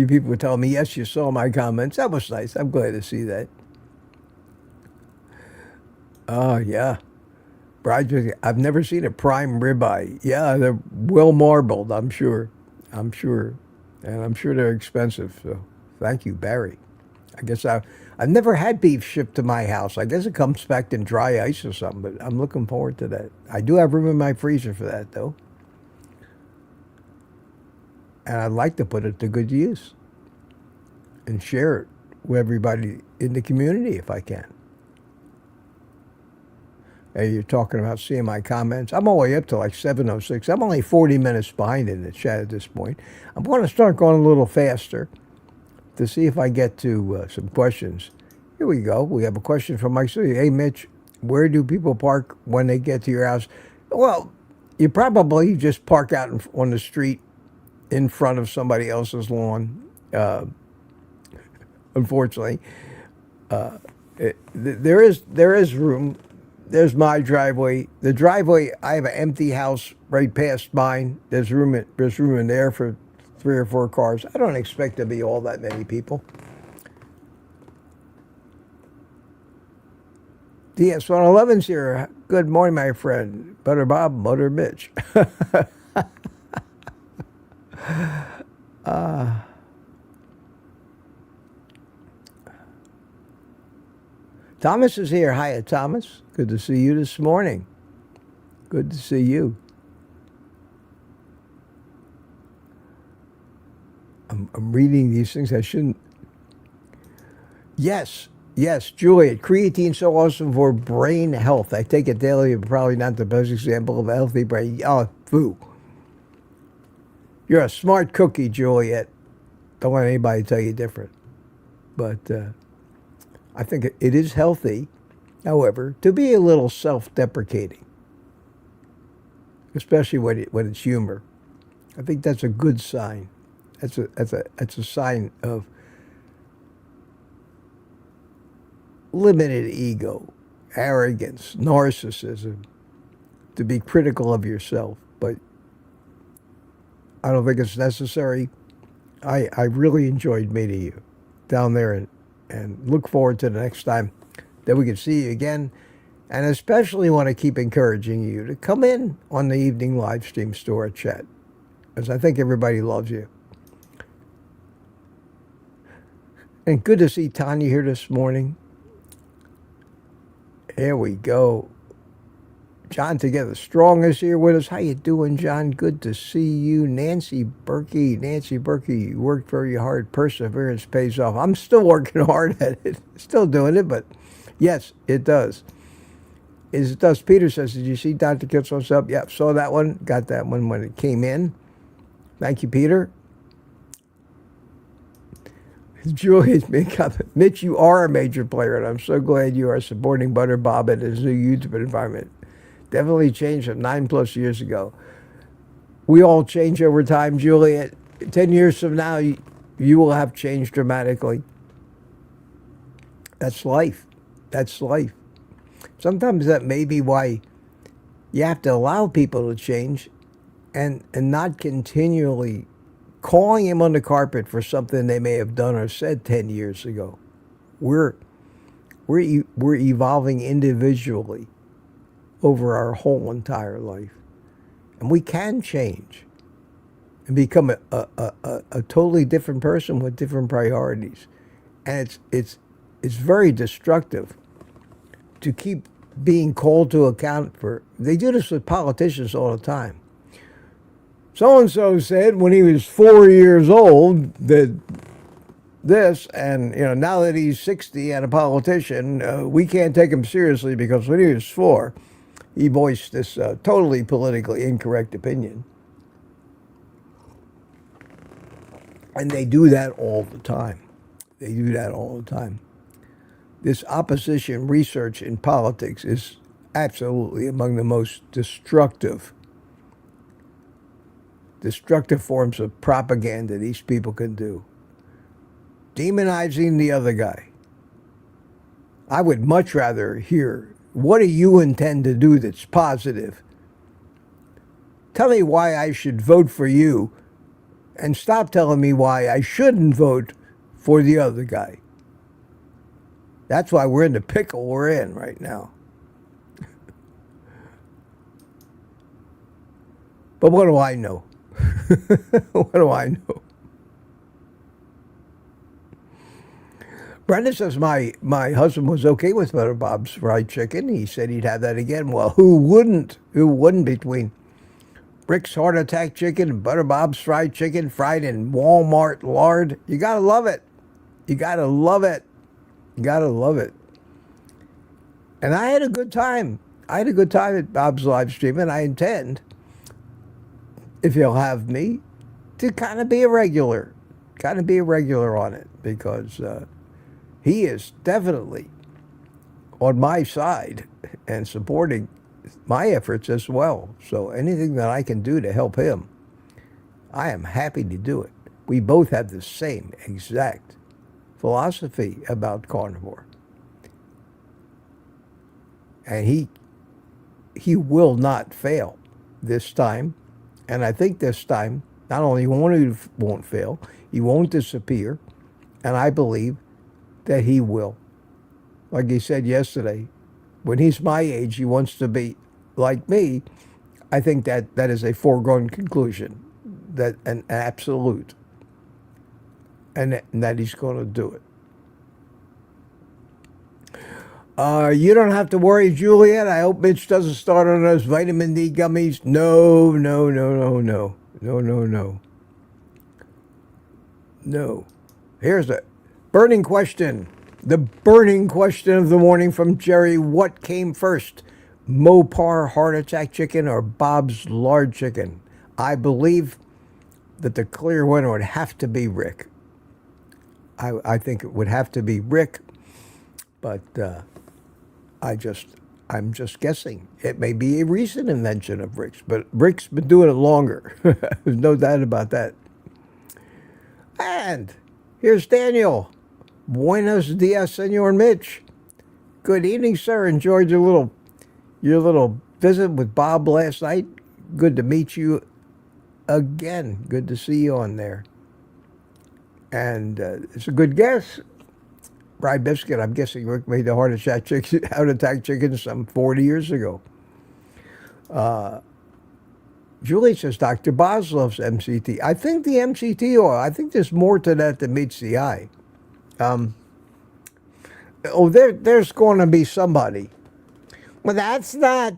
people were telling me, yes, you saw my comments. That was nice. I'm glad to see that. Oh, yeah. I've never seen a prime ribeye. Yeah, they're well marbled, I'm sure. I'm sure. And I'm sure they're expensive. So thank you, Barry. I guess I've never had beef shipped to my house. I guess it comes back in dry ice or something, but I'm looking forward to that. I do have room in my freezer for that, though. And I'd like to put it to good use and share it with everybody in the community if I can. Hey, you're talking about seeing my comments. I'm all the way up to like 7:06. I'm only 40 minutes behind in the chat at this point. I'm going to start going a little faster to see if I get to some questions. Here we go. We have a question from Mike. Hey, Mitch, where do people park when they get to your house? Well, you probably just park out on the street in front of somebody else's lawn. Unfortunately, there is room. There's my driveway. The driveway, I have an empty house right past mine. There's room in there for 3 or 4 cars. I don't expect to be all that many people. DS111's here. Good morning, my friend. Butter Bob, Motor Mitch. Thomas is here. Hiya, Thomas. Good to see you this morning. Good to see you. I'm reading these things. I shouldn't. Yes, Juliet. Creatine's so awesome for brain health. I take it daily, but probably not the best example of a healthy brain. Oh, foo. You're a smart cookie, Juliet. Don't let anybody tell you different. But I think it is healthy, however, to be a little self-deprecating, especially when it's humor. I think that's a good sign. That's a sign of limited ego, arrogance, narcissism, to be critical of yourself. But I don't think it's necessary. I really enjoyed meeting you down there and look forward to the next time that we can see you again. And especially want to keep encouraging you to come in on the evening live stream store chat, as I think everybody loves you. And good to see Tanya here this morning. Here we go. John Together Strong is here with us. How you doing, John? Good to see you. Nancy Berkey, you worked very hard. Perseverance pays off. I'm still working hard at it. Still doing it, but yes, it does. It does. Peter says, did you see Dr. Kitzel's up? Yep, saw that one. Got that one when it came in. Thank you, Peter. Julia's big comment. Mitch, you are a major player, and I'm so glad you are supporting Butter Bob in his new YouTube environment. Definitely changed from 9+ years ago. We all change over time, Juliet. 10 years from now, you will have changed dramatically. That's life. That's life. Sometimes that may be why you have to allow people to change and not continually calling him on the carpet for something they may have done or said 10 years ago. We're evolving individually over our whole entire life. And we can change. and become a totally different person with different priorities. And it's very destructive to keep being called to account for. They do this with politicians all the time. So-and-so said when he was 4 years old that this, and now that he's 60 and a politician, we can't take him seriously because when he was 4, he voiced this totally politically incorrect opinion. And they do that all the time. They do that all the time. This opposition research in politics is absolutely among the most destructive forms of propaganda these people can do. Demonizing the other guy. I would much rather hear, what do you intend to do that's positive? Tell me why I should vote for you, and stop telling me why I shouldn't vote for the other guy. That's why we're in the pickle we're in right now. But what do I know? What do I know? Brenda says my husband was okay with Butter Bob's fried chicken. He said he'd have that again. Well, who wouldn't? Who wouldn't between Rick's Heart Attack Chicken and Butter Bob's fried chicken fried in Walmart lard? You got to love it. You got to love it. You got to love it. And I had a good time. I had a good time at Bob's live stream, and I intend, if he'll have me, to kind of be a regular on it, because he is definitely on my side and supporting my efforts as well. So anything that I can do to help him, I am happy to do it. We both have the same exact philosophy about carnivore. And he will not fail this time. And I think this time, not only won't fail, he won't disappear. And I believe that he will. Like he said yesterday, when he's my age, he wants to be like me. I think that is a foregone conclusion, that an absolute, and that he's going to do it. You don't have to worry, Juliet. I hope Mitch doesn't start on those vitamin D gummies. No. No. Here's a burning question. The burning question of the morning from Jerry. What came first, Mopar Heart Attack Chicken or Bob's Lard Chicken? I believe that the clear winner would have to be Rick. I think it would have to be Rick, but I'm just guessing. It may be a recent invention of Rick's, but Rick's been doing it longer. There's no doubt about that. And here's Daniel. Buenos dias, Senor Mitch. Good evening, sir. Enjoyed your little visit with Bob last night. Good to meet you again. Good to see you on there. And it's a good guess. Rye Biscuit, I'm guessing Rick made the heart attack chicken some 40 years ago. Julie says, Dr. Boz loves MCT. I think the MCT oil, I think there's more to that than meets the eye. There's going to be somebody. Well, that's not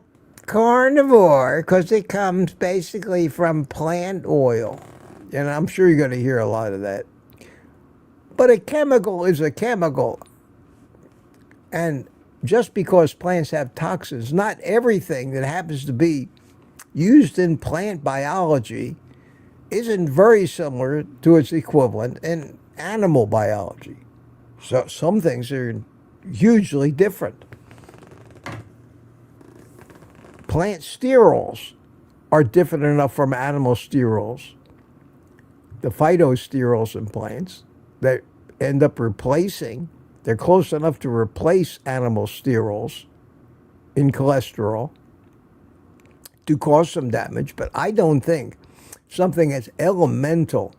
carnivore because it comes basically from plant oil. And I'm sure you're going to hear a lot of that. But a chemical is a chemical. And just because plants have toxins, not everything that happens to be used in plant biology isn't very similar to its equivalent in animal biology. So some things are hugely different. Plant sterols are different enough from animal sterols. The phytosterols in plants that end up replacing, they're close enough to replace animal sterols in cholesterol to cause some damage, but I don't think something as elemental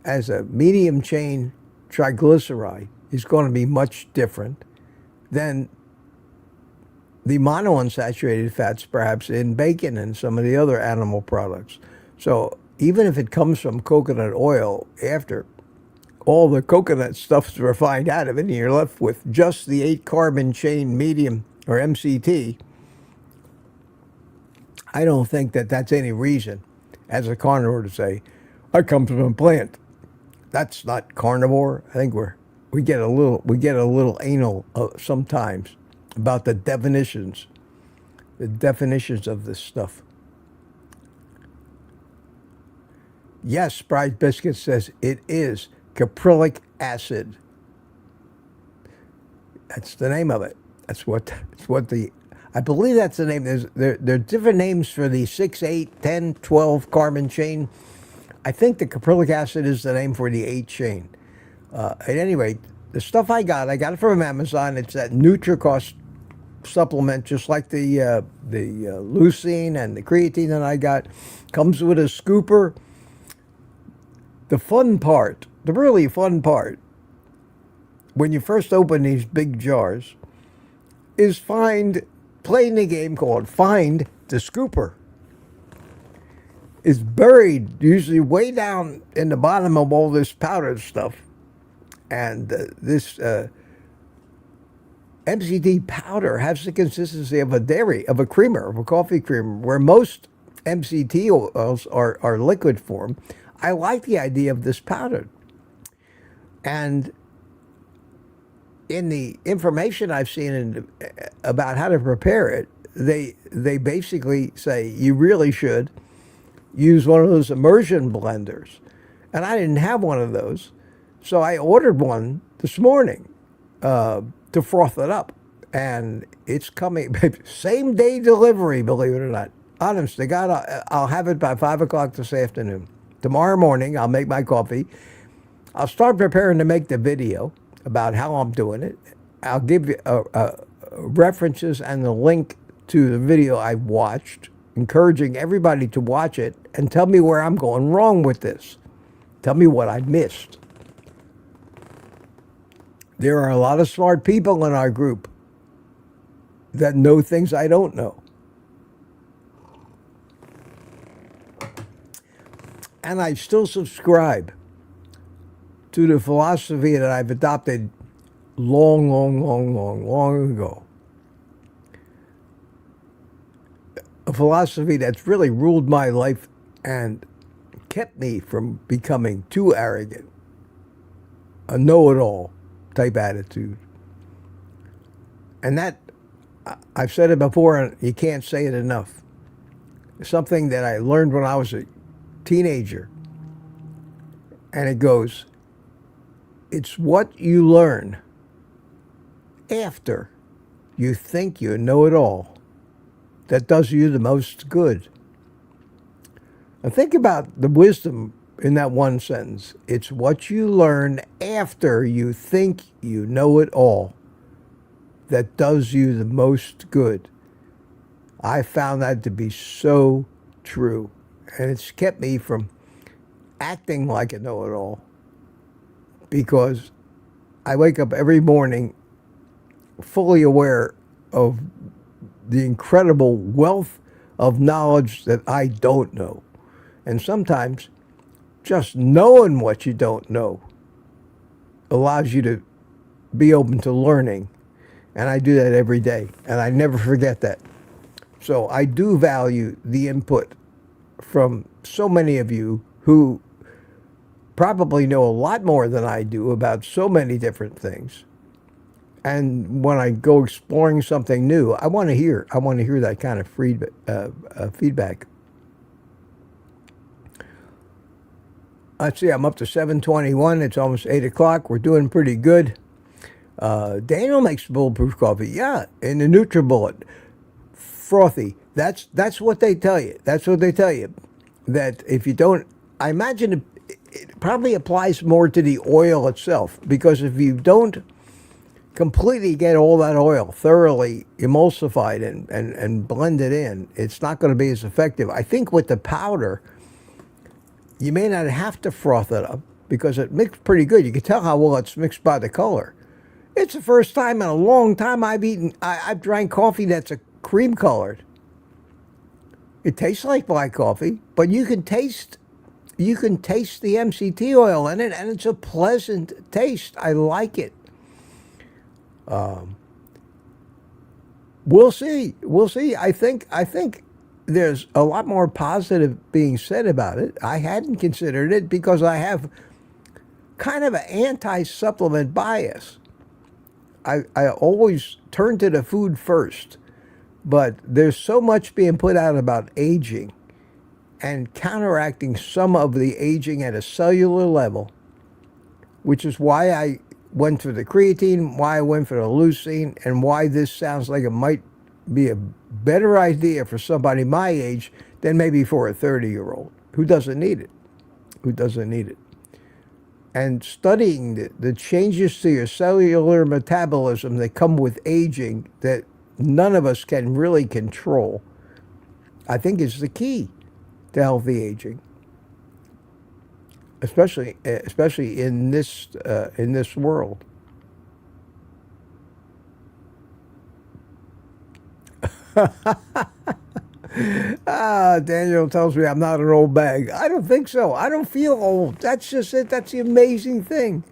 as a medium chain triglyceride is going to be much different than the monounsaturated fats perhaps in bacon and some of the other animal products. So even if it comes from coconut oil, after all the coconut stuff's refined out of it, and you're left with just the 8-carbon chain medium, or MCT, I don't think that that's any reason as a carnivore to say, I come from a plant. That's not carnivore. I think we get a little anal sometimes about the definitions of this stuff. Yes, Sprite Biscuit says it is caprylic acid. That's the name of it. That's what I believe that's the name. There are different names for the 6, 8, 10, 12 carbon chain. I think the caprylic acid is the name for the 8 chain. At any rate, the stuff I got it from Amazon. It's that NutriCost supplement, just like the leucine and the creatine that I got. Comes with a scooper. The fun part, the really fun part, when you first open these big jars, is playing the game called Find the Scooper. It's buried usually way down in the bottom of all this powdered stuff. And this MCT powder has the consistency of a creamer, of a coffee creamer, where most MCT oils are liquid form. I like the idea of this powder. And in the information I've seen about how to prepare it, they basically say you really should use one of those immersion blenders. And I didn't have one of those. So I ordered one this morning to froth it up. And it's coming, same day delivery, believe it or not. Honest to God, I'll have it by 5 o'clock this afternoon. Tomorrow morning, I'll make my coffee. I'll start preparing to make the video about how I'm doing it. I'll give you references and the link to the video I watched, encouraging everybody to watch it and tell me where I'm going wrong with this. Tell me what I missed. There are a lot of smart people in our group that know things I don't know. And I still subscribe to the philosophy that I've adopted long ago. A philosophy that's really ruled my life and kept me from becoming too arrogant. A know-it-all type attitude. And that, I've said it before, and you can't say it enough. Something that I learned when I was a teenager. And it goes, it's what you learn after you think you know it all that does you the most good. And think about the wisdom in that one sentence. It's what you learn after you think you know it all that does you the most good. I found that to be so true. And it's kept me from acting like a know-it-all, because I wake up every morning fully aware of the incredible wealth of knowledge that I don't know. And sometimes just knowing what you don't know allows you to be open to learning. And I do that every day, and I never forget that. So I do value the input from so many of you who probably know a lot more than I do about so many different things. And when I go exploring something new, I want to hear that kind of feedback. Let's see, I'm up to 7:21. It's almost 8 o'clock. We're doing pretty good. Daniel makes Bulletproof coffee. Yeah, in the NutriBullet. Frothy. That's what they tell you. That's what they tell you. That if you don't, I imagine it probably applies more to the oil itself, because if you don't completely get all that oil thoroughly emulsified and blended in, it's not going to be as effective. I think with the powder, you may not have to froth it up because it mixed pretty good. You can tell how well it's mixed by the color. It's the first time in a long time I've drank coffee that's a cream colored. It tastes like black coffee, but you can taste the MCT oil in it, and it's a pleasant taste. I like it. We'll see. We'll see. I think there's a lot more positive being said about it. I hadn't considered it because I have kind of an anti-supplement bias. I always turn to the food first, but there's so much being put out about aging and counteracting some of the aging at a cellular level, which is why I went for the creatine, why I went for the leucine, and why this sounds like it might be a better idea for somebody my age than maybe for a 30-year-old who doesn't need it, And studying the changes to your cellular metabolism that come with aging that none of us can really control, I think is the key to healthy aging, especially in this world. Daniel tells me I'm not an old bag. I don't think so. I don't feel old. That's just it. That's the amazing thing.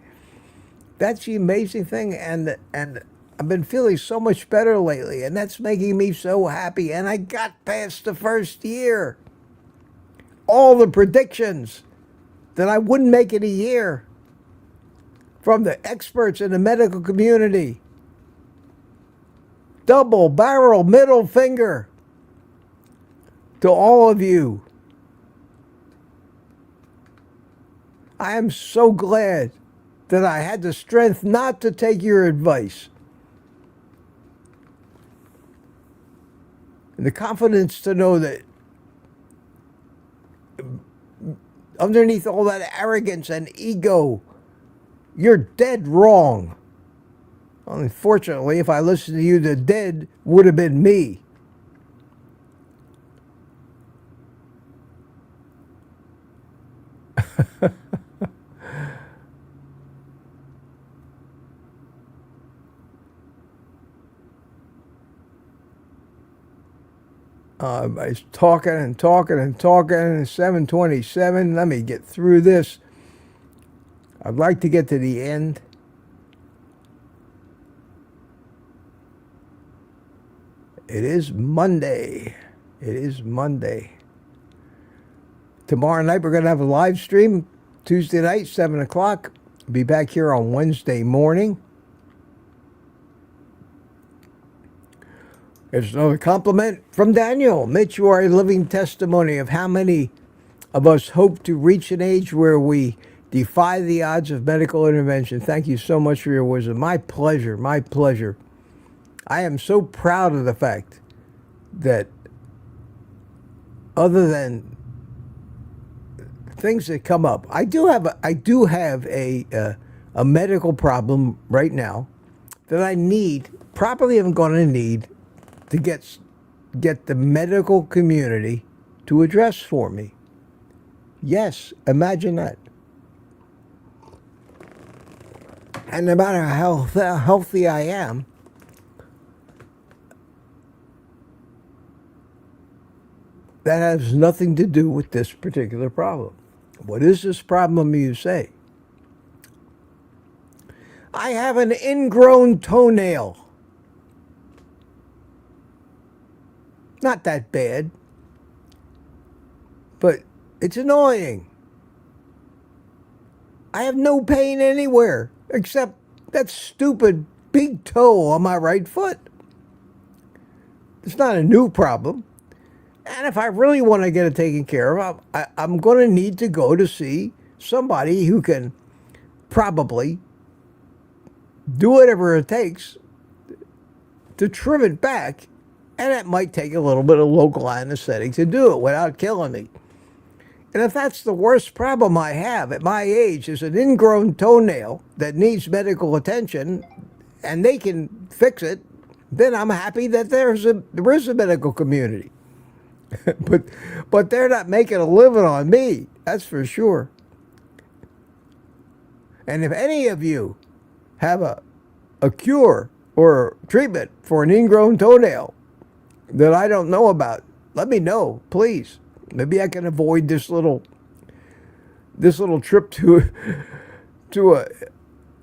And I've been feeling so much better lately, and that's making me so happy. And I got past the first year. All the predictions that I wouldn't make it a year from the experts in the medical community. Double barrel middle finger to all of you. I am so glad that I had the strength not to take your advice. And the confidence to know that underneath all that arrogance and ego, you're dead wrong. Unfortunately, if I listened to you, the dead would have been me. I was talking and 7:27. Let me get through this. I'd like to get to the end. It is Monday. Tomorrow night we're going to have a live stream. Tuesday night, 7 o'clock. Be back here on Wednesday morning. There's another compliment from Daniel. Mitch, you are a living testimony of how many of us hope to reach an age where we defy the odds of medical intervention. Thank you so much for your wisdom. My pleasure. I am so proud of the fact that other than things that come up, I do have a medical problem right now that I probably am going to need to get the medical community to address for me. Yes, imagine that. And no matter how healthy I am, that has nothing to do with this particular problem. What is this problem, you say? I have an ingrown toenail. Not that bad, but it's annoying. I have no pain anywhere except that stupid big toe on my right foot. It's not a new problem. And if I really want to get it taken care of, I'm going to need to go to see somebody who can probably do whatever it takes to trim it back. And it might take a little bit of local anesthetic to do it without killing me. And if that's the worst problem I have at my age is an ingrown toenail that needs medical attention and they can fix it, then I'm happy that there is a medical community. But they're not making a living on me, that's for sure. And if any of you have a cure or treatment for an ingrown toenail that I don't know about, let me know, please. Maybe I can avoid this little trip to a,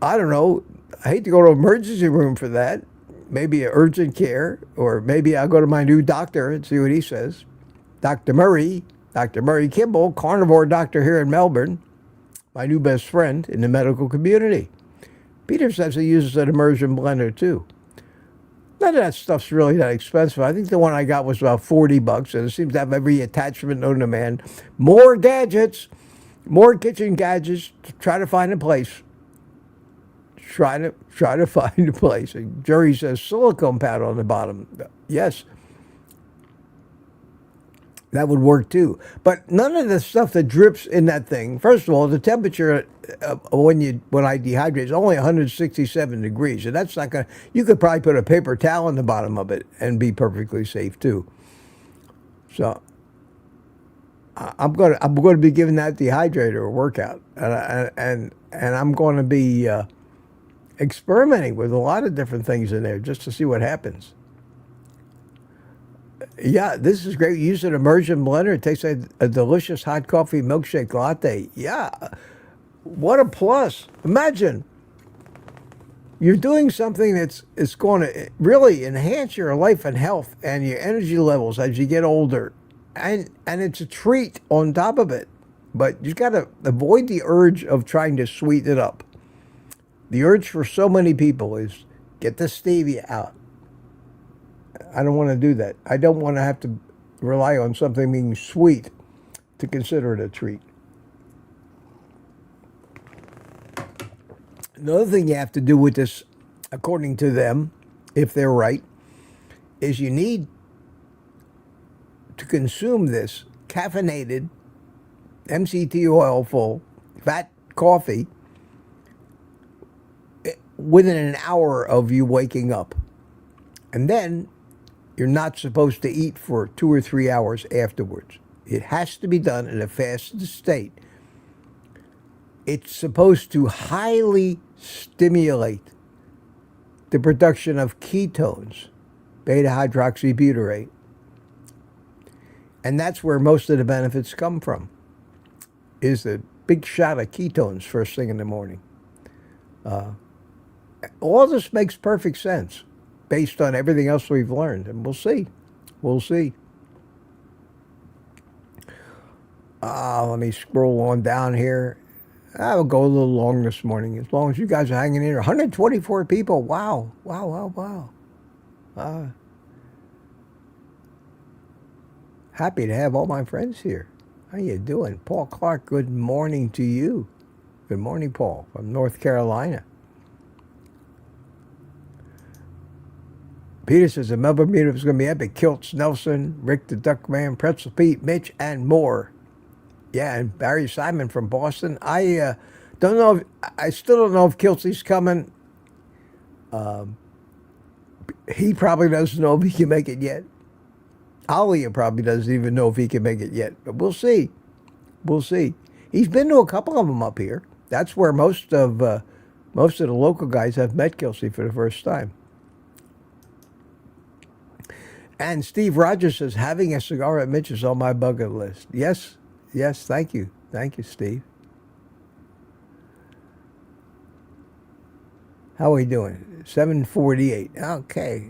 I don't know, I hate to go to an emergency room for that. Maybe an urgent care, or maybe I'll go to my new doctor and see what he says. Dr. Murray Kimball, carnivore doctor here in Melbourne, my new best friend in the medical community. Peter says he uses an immersion blender too. None of that stuff's really that expensive. I think the one I got was about $40, and it seems to have every attachment known to man. More gadgets, more kitchen gadgets to try to find a place. Try to find a place. And Jerry says silicone pad on the bottom. Yes, that would work too. But none of the stuff that drips in that thing. First of all, the temperature when I dehydrate is only 167 degrees, and that's not gonna. You could probably put a paper towel on the bottom of it and be perfectly safe too. So I'm going to be giving that dehydrator a workout, and I'm going to be experimenting with a lot of different things in there just to see what happens. Yeah, this is great. Use an immersion blender. It tastes like a delicious hot coffee milkshake latte. Yeah, what a plus. Imagine you're doing something that's going to really enhance your life and health and your energy levels as you get older. And it's a treat on top of it. But you got to avoid the urge of trying to sweeten it up. The urge for so many people is get the stevia out. I don't want to do that. I don't want to have to rely on something being sweet to consider it a treat. Another thing you have to do with this, according to them, if they're right, is you need to consume this caffeinated, MCT oil full, fat coffee within an hour of you waking up. And then you're not supposed to eat for 2 or 3 hours afterwards. It has to be done in a fasted state. It's supposed to highly stimulate the production of ketones, beta-hydroxybutyrate. And that's where most of the benefits come from, is the big shot of ketones first thing in the morning. All this makes perfect sense based on everything else we've learned, and we'll see. We'll see. Let me scroll on down here. I'll go a little long this morning, as long as you guys are hanging in here. 124 people. Wow. Happy to have all my friends here. How you doing? Paul Clark, good morning to you. Good morning, Paul, from North Carolina. Peter says the Melbourne meetup is going to be epic. Kilts, Nelson, Rick the Duckman, Pretzel Pete, Mitch, and more. Yeah, and Barry Simon from Boston. I don't know. I still don't know if Kiltsy's coming. He probably doesn't know if he can make it yet. Alia probably doesn't even know if he can make it yet. But we'll see. We'll see. He's been to a couple of them up here. That's where most of the local guys have met Kiltsy for the first time. And Steve Rogers says, having a cigar at Mitch is on my bucket list. Yes, thank you. Thank you, Steve. How are we doing? 7:48. Okay.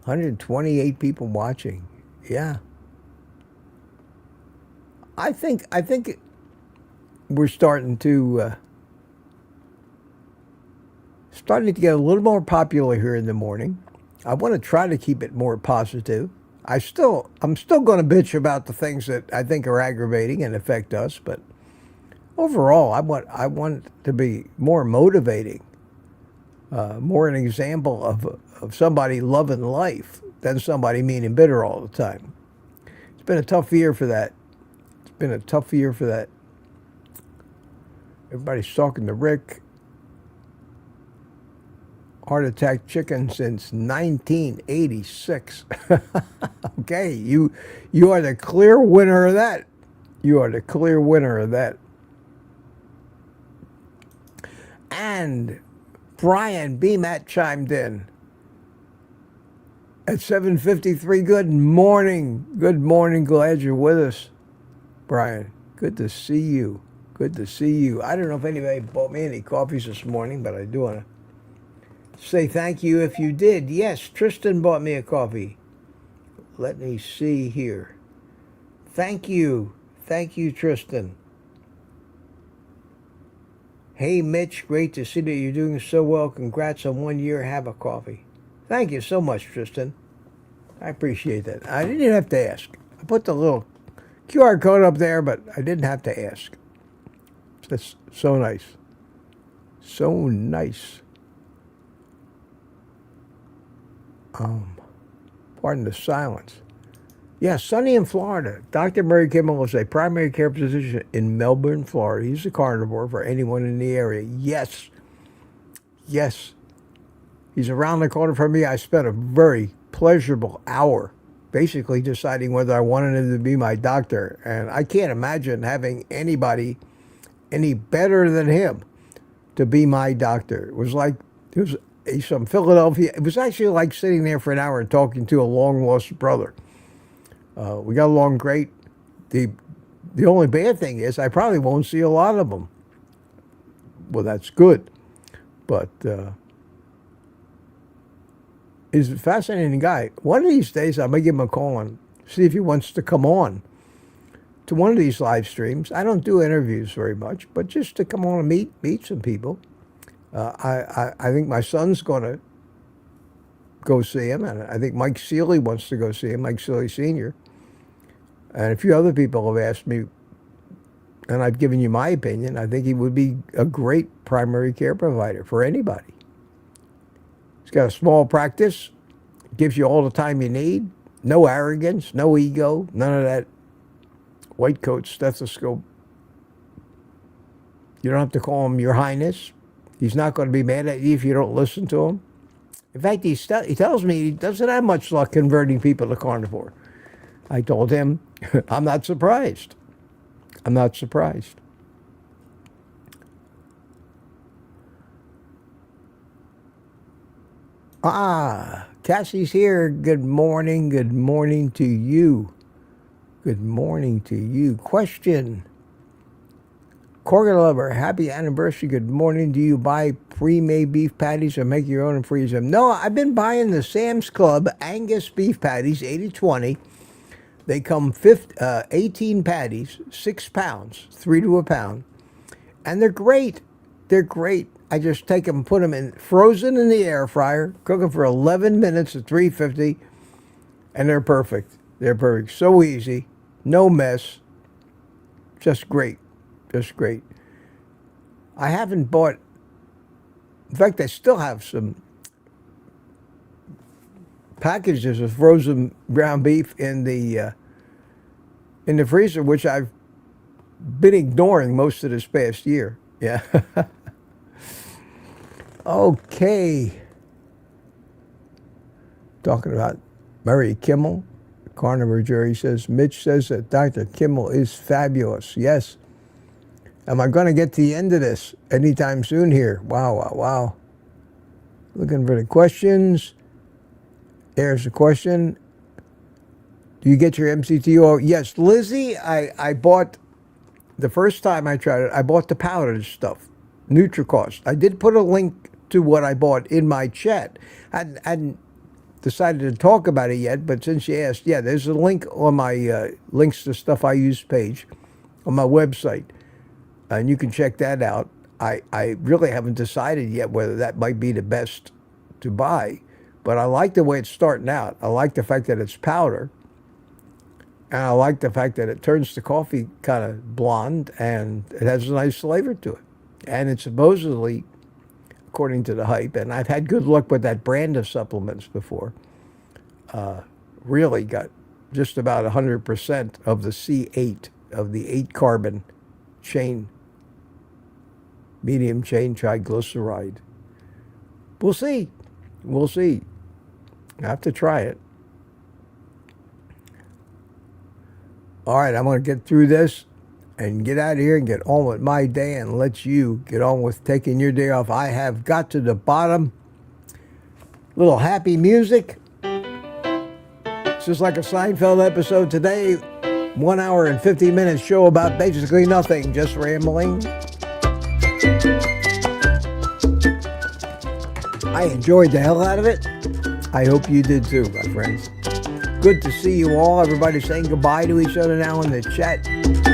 128 people watching. Yeah. I think we're starting to get a little more popular here in the morning. I want to try to keep it more positive. I'm still going to bitch about the things that I think are aggravating and affect us, but overall, I want to be more motivating, more an example of somebody loving life than somebody mean and bitter all the time. It's been a tough year for that. Everybody's talking to Rick. Heart attack chicken since 1986. Okay, you are the clear winner of that. You are the clear winner of that. And Brian BMAT chimed in at 7:53. Good morning. Good morning. Glad you're with us, Brian. Good to see you. Good to see you. I don't know if anybody bought me any coffees this morning, but I do want to say thank you if you did. Yes, Tristan bought me a coffee. Let me see here. Thank you. Thank you, Tristan. Hey, Mitch, great to see that you're doing so well. Congrats on 1 year. Have a coffee. Thank you so much, Tristan. I appreciate that. I didn't have to ask. I put the little QR code up there, but I didn't have to ask. That's so nice. So nice. Pardon the silence. Yeah, sunny in Florida. Dr. Murray Kimmel is a primary care physician in Melbourne, Florida. He's a carnivore for anyone in the area. Yes. Yes. He's around the corner from me. I spent a very pleasurable hour basically deciding whether I wanted him to be my doctor. And I can't imagine having anybody any better than him to be my doctor. He's from Philadelphia. It was actually like sitting there for an hour and talking to a long-lost brother. We got along great. The only bad thing is I probably won't see a lot of them. Well, that's good. But he's a fascinating guy. One of these days, I may give him a call and see if he wants to come on to one of these live streams. I don't do interviews very much, but just to come on and meet some people. I think my son's going to go see him, and I think Mike Seeley wants to go see him, Mike Seeley Sr., and a few other people have asked me, and I've given you my opinion. I think he would be a great primary care provider for anybody. He's got a small practice, gives you all the time you need, no arrogance, no ego, none of that white coat stethoscope. You don't have to call him Your Highness. He's not going to be mad at you if you don't listen to him. In fact, he tells me he doesn't have much luck converting people to carnivore. I told him, I'm not surprised. I'm not surprised. Cassie's here. Good morning. Good morning to you. Good morning to you. Question. Corgan Lover, happy anniversary. Good morning. Do you buy pre-made beef patties or make your own and freeze them? No, I've been buying the Sam's Club Angus beef patties, 80-20. They come 18 patties, 6 pounds, 3 to a pound. And they're great. They're great. I just take them and put them in frozen in the air fryer, cook them for 11 minutes at 350, and they're perfect. They're perfect. So easy. No mess. Just great. Just great. I haven't bought, in fact, I still have some packages of frozen ground beef in the freezer, which I've been ignoring most of this past year. Yeah. Okay. Talking about Murray Kimmel, Carnivore Jerry says, Mitch says that Dr. Kimmel is fabulous. Yes. Am I going to get to the end of this anytime soon here? Wow, wow, wow. Looking for the questions. There's a question. Do you get your MCT oil? Yes, Lizzie, I bought, the first time I tried it, I bought the powdered stuff, NutriCost. I did put a link to what I bought in my chat. I hadn't decided to talk about it yet, but since you asked, yeah, there's a link on my links to stuff I use page on my website, and you can check that out. I really haven't decided yet whether that might be the best to buy, but I like the way it's starting out. I like the fact that it's powder, and I like the fact that it turns the coffee kind of blonde, and it has a nice flavor to it. And it's supposedly, according to the hype, and I've had good luck with that brand of supplements before, really got just about 100% of the C8, of the 8-carbon chain, medium chain triglyceride. We'll see. We'll see. I have to try it. All right, I'm going to get through this, and get out of here and get on with my day and let you get on with taking your day off. I have got to the bottom. Little happy music. It's just like a Seinfeld episode today. 1 hour and 50 minutes show about basically nothing, just rambling. I enjoyed the hell out of it. I hope you did too, my friends. Good to see you all. Everybody saying goodbye to each other now in the chat.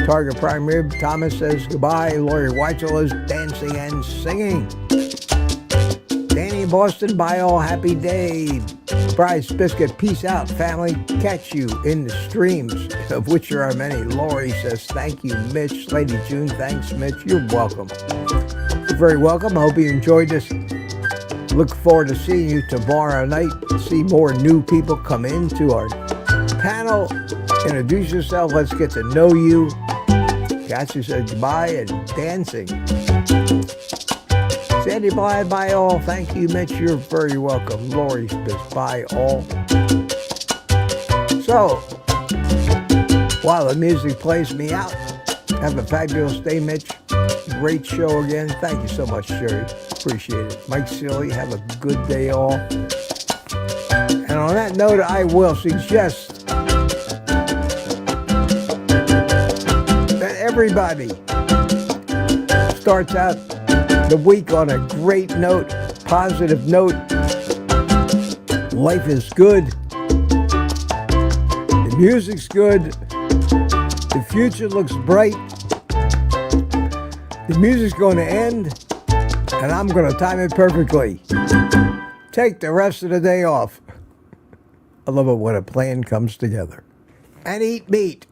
Target Prime Rib, Thomas says goodbye. Lori Weitzel is dancing and singing. Danny Boston, bye all, happy day. Bryce Biscuit, peace out, family. Catch you in the streams, of which there are many. Lori says thank you, Mitch. Lady June, thanks, Mitch. You're welcome. You're very welcome. I hope you enjoyed this. Look forward to seeing you tomorrow night. See more new people come into our panel. Introduce yourself. Let's get to know you. Katsu said goodbye and dancing. Sandy, bye all. Thank you, Mitch. You're very welcome. Lori says bye all. So, while the music plays me out, have a fabulous day, Mitch. Great show again. Thank you so much, Sherry. Appreciate it. Mike Silly, have a good day all. And on that note, I will suggest that everybody starts out the week on a great note, positive note. Life is good. The music's good. The future looks bright. The music's going to end, and I'm going to time it perfectly. Take the rest of the day off. I love it when a plan comes together. And eat meat.